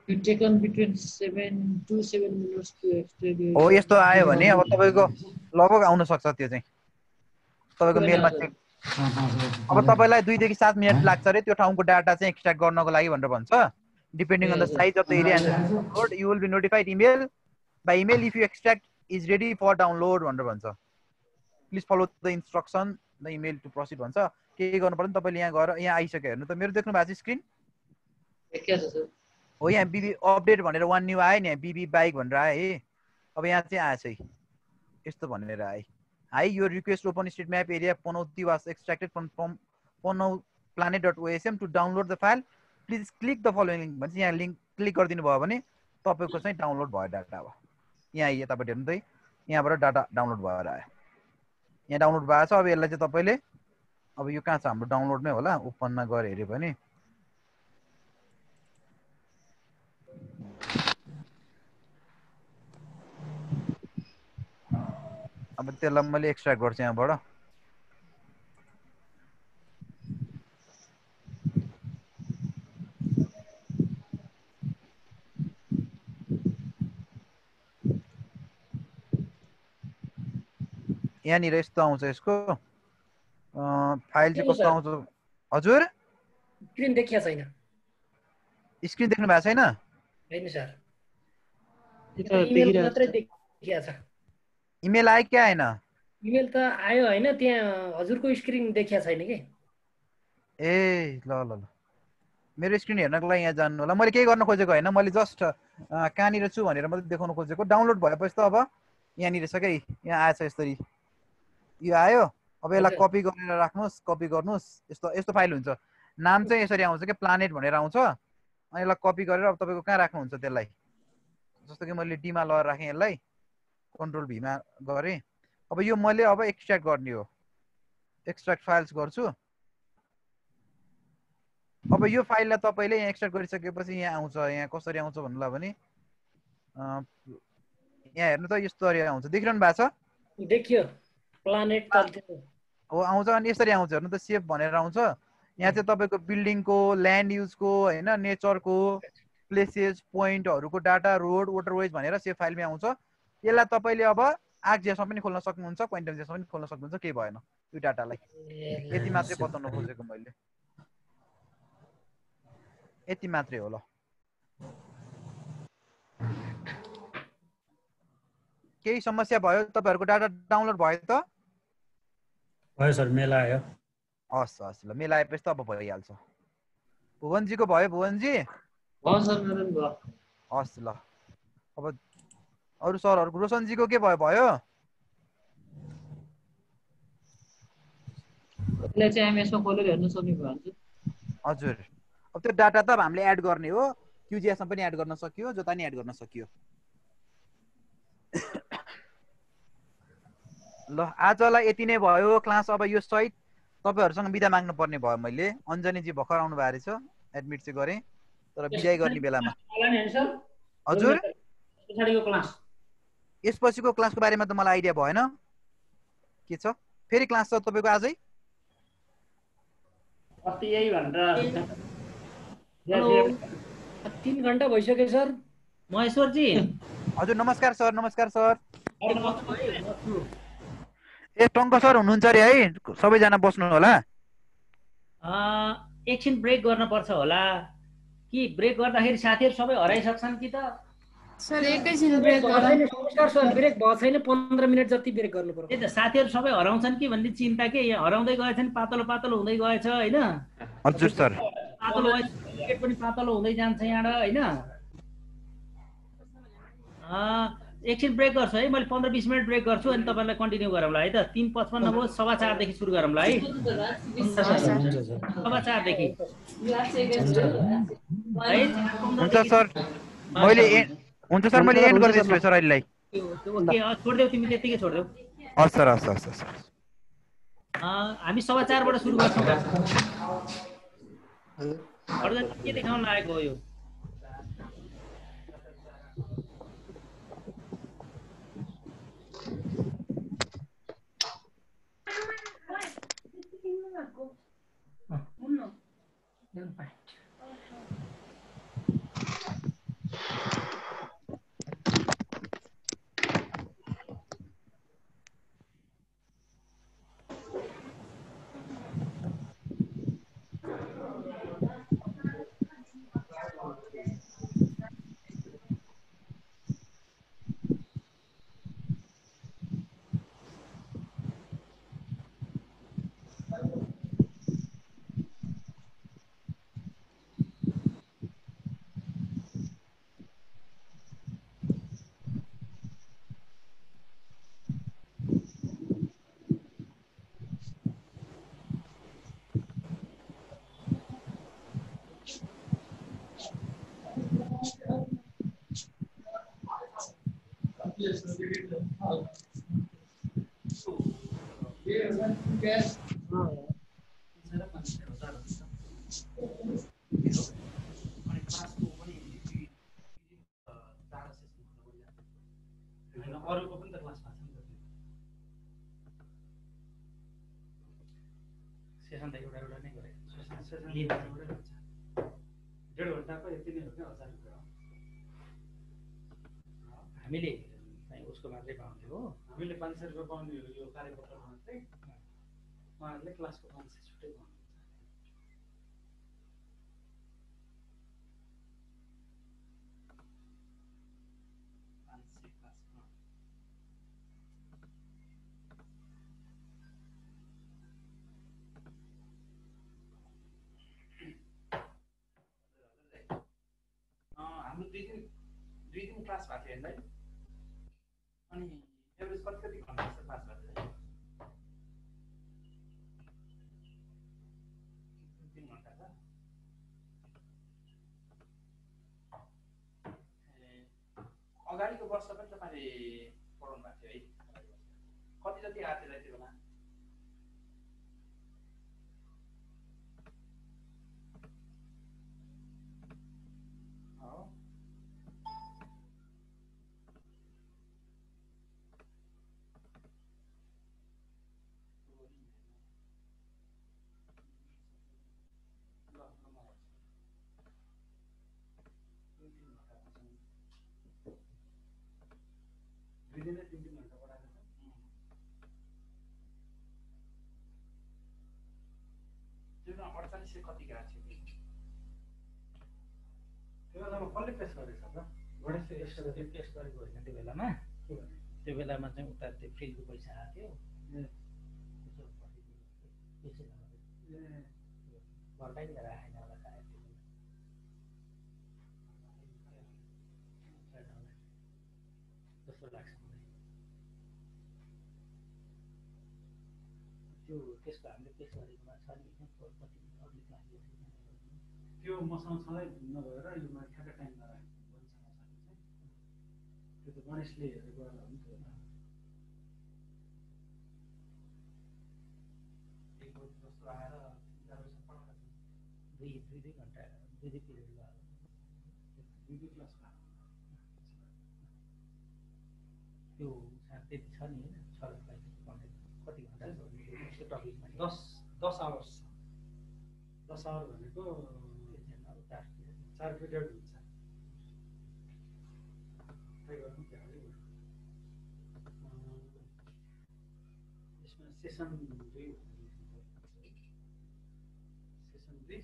It taken between 7 to 7 minutes to extract. हो यस्तो आयो भने अब तपाईको लगभग आउन सक्छ त्यो चाहिँ तपाईको मेलमा चेक अब तपाईलाई 2 देखि 7 मिनेट लाग्छ रे त्यो ठाउँको डाटा चाहिँ एक्सट्र्याक्ट गर्नको लागि भनेर भन्छ depending on the size of the area and download you will be notified email by email if you extract is ready for download भनेर भन्छ please follow the instruction the email to proceed भन्छ के गर्नु पर्दैन तपाईले यहाँ गएर यहाँ आइसक्यो हेर्नु त मेरो देख्नु भएको छ स्क्रिन देखिया छ सर हो यहाँ बीबी अपडेट भनेर वान न्यू आयो नि बीबी बाइक भनेर आयो है अब यहाँ चाहिँ आएछ है यस्तो भनेर आयो hi your request open street map area Panauti was extracted from panowplanet.osm to download the file please click the following link भन्छ यहाँ लिंक क्लिक गरिदिनु भयो भने तपाईको चाहिँ डाउनलोड भयो डाटा अब यहाँ यतापट्टि हेर्नु त यहाँबाट डाटा डाउनलोड भएर आयो यहाँ डाउनलोड भएको छ अब यसलाई चाहिँ तपाईले अब यो कहाँ छ हाम्रो डाउनलोडमै होला ओपनमा गएर हेर्यो भने अब त्यसलाई मैले एक्सट्र्याक्ट गर्छु यहाँबाट यहाँनिर यस्तो आउँछ यसको फाइल चाहिँ कस्तो आउँछ हजुर स्क्रिन देखिया छैन स्क्रिन देख्नु भएको छैन हैन सर इमेल मात्रै देखिया छ इमेल आयो कि आएन इमेल त आयो हैन त्यहाँ हजुरको स्क्रिन देखिया छैन के ए ल ल ल मेरो स्क्रिन हेर्नको लागि यहाँ जान्नु होला मैले केही गर्न खोजेको हैन मैले जस्ट कहाँनिर छु भनेर मात्रै देखाउन खोजेको डाउनलोड भएपछि त अब यहाँनिर छ के यहाँ आएछ यसरी यो आयो अब यसलाई कपी गरेर राख्नुस् कपी गर्नुस् यस्तो यस्तो फाइल हुन्छ नाम चाहिँ यसरी आउँछ के प्लानेट भनेर आउँछ अनि यसलाई कपी गरेर अब तपाईको कहाँ राख्नुहुन्छ त्यसलाई जस्तो कि मैले डी मा लगाएर राखेँ यसलाई कन्ट्रोल भी मा गरे अब यो मैले अब एक्सट्र्याक्ट गर्ने हो एक्सट्र्याक्ट फाइल्स गर्छु अब यो फाइललाई तपाईले यहाँ एक्सट्र्याक्ट गरिसकेपछि यहाँ आउँछ यहाँ कसरी आउँछ भन्नुला भने यहाँ हेर्नु त यस्तोरी आउँछ देखिरहनु भएको छ देखियो प्लानेट तल्तिर हो आउँछ अनि यसरी आउँछ हेर्नु त सेभ भनेर आउँछ यहाँ चाहिँ तपाईको बिल्डिङको ल्यान्ड युजको हैन नेचरको प्लेसेस पोइन्टहरुको डाटा रोड वाटरवेज भनेर सेभ फाइलमै आउँछ यसलाई तपाईले अब आर्कजिएसमा पनि खोल्न सक्नुहुन्छ क्वान्टम जिएसमा पनि खोल्न सक्नुहुन्छ केही भएन यो डाटालाई यति मात्रै बताउन खोजेको मैले यति मात्रै हो ल केही समस्या भयो तपाईहरुको डाटा डाउनलोड भयो त भयो सर मेल आयो हस् हस् ल मेल आएपछि त अब भइहाल्छ भुवनजीको भयो भुवनजी भयो सर मेरो पनि भयो हस् ल अब अरु सरहरुको रोशनजीको के भयो भयो त्यसले चाहिँ एमएसमा खोलेर हेर्न सक्ने भयो हुन्छ हजुर अब त्यो डाटा त हामीले एड गर्ने हो क्यूजीएसमा पनि एड गर्न सकियो जता नि एड गर्न सकियो ल आजलाई यति नै भयो क्लास अब यो सहित तपाईहरुसँग बिदा माग्नु पर्ने भयो मैले अञ्जनी जी भर्खर आउनु भएको रहेछ एडमिट चाहिँ गरे तर बिदाई गर्ने बेलामा हजुर पछाडीको क्लास यसपछिको क्लासको बारेमा त मलाई आइडिया भएन के छ फेरि क्लास छ तपाईको आजै अस्ति यही भनेर 3 घण्टा भइसक्यो सर महेश्वर जी हजुर नमस्कार सर ए टंक सर हुनुहुन्छ रे है सबैजना बस्नु होला एकछिन ब्रेक गर्न पर्छ होला कि ब्रेक गर्दाखेरि साथीहरु सबै हराइसक्छन् कि त सर एकैछिन ब्रेक गर्नु नमस्कार सर ब्रेक भयो छैन 15 मिनेट जति ब्रेक गर्नु पर्छ त्यही त साथीहरु सबै हराउँछन् कि भन्ने चिन्ता के यहाँ हराउँदै गएछन् पातलो पातलो हुँदै गएछ हैन हजुर सर पातलो टिकट पनि पातलो हुँदै जान्छ यहाँ हैन एकछिन ब्रेक गर्छु है मैले 15-20 मिनेट ब्रेक गर्छु अनि तपाईलाई कन्टिन्यू गरौँला है त 3:55 भयो 4:15 देखि सुरु गरौँला है 4:15 देखि हुन्छ सर मैले एन्ड गर्दैछु सर अहिलेलाई ओके छोड्देऊ तिमी त्यतिकै छोड्देऊ हस् सर हस् हामी 4:15 बाट सुरु गर्छौं अरु के देखाउन लागेको हो यो अरूको पनि त क्लास भएको छ नि सेसन त एउटा एउटा नै गरेको सेसन एउटै हुन्छ 1.5 घन्टाको यति नै हो क्या 1000 रुपैयाँ हामीले उसको मात्रै पाउने हो हामीले 500 रुपैयाँ पाउने हो यो कार्यपत्रको मात्रै उहाँहरूले क्लासको 500 छुट्टै पाउनुहुन्छ हाम्रो दुई दिन क्लास भएको थियो हेर्दै अनि एभरेज कति घन्टा जस्तो क्लास भएको थियो 3 घन्टा छ अगाडिको वर्ष पनि तपाईँले पढाउनु भएको थियो है कति जति आएको थियो त्यो बेला दिन 3 घन्टा पढाएको छ त्यो 48 कति गएको थियो त्यो बेलामा कसले पेस गरेछ त गणेश पेस गरेको होइन त्यो बेलामा त्यो बेलामा चाहिँ उता त्यो फिल्डको पैसा आएको थियो घरकै लिएर आएन होला सायद जस्तो लाग्छ त्यो त्यसको हामीले पेस गरेकोमा छ नि कति अघि लाग्यो त्यो मसँग सधैँ नभएर यो ठ्याक्क टाइम नराखेको त्यो त गणेशले हेरेको होला हो नि त जस्तो आएर दुई घन्टा दुई पिरियड भयो दुई क्लास त्यो त्यति छ नि होइन 6 कति घन्टा टपिकमा 10 आवर्स 10 आवर भनेको 4 पिरियड हुन्छ यसमा session 2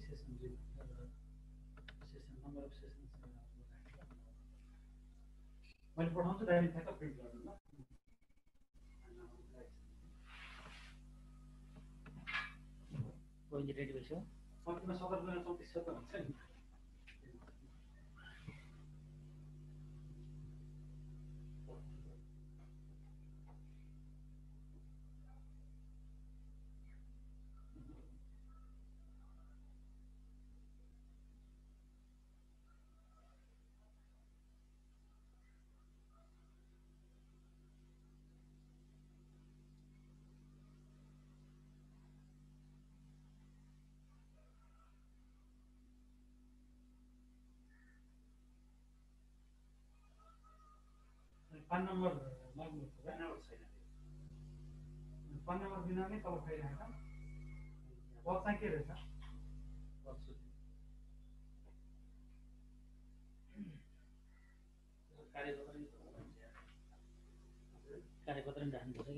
session 2 session number of session मैले पठाउँछु डाइरेक्ट ठ्याक्क प्रिन्ट गर्नु ल कोही रेडी भइसक्यो सकिन 17 छ त हुन्छ नि पान नम्बर माग्नु छैन 5 नम्बर बिना नै तल खाइरहेको बक्स चाहिँ के रहेछ कार्यपत्र नि राख्नुपर्छ कि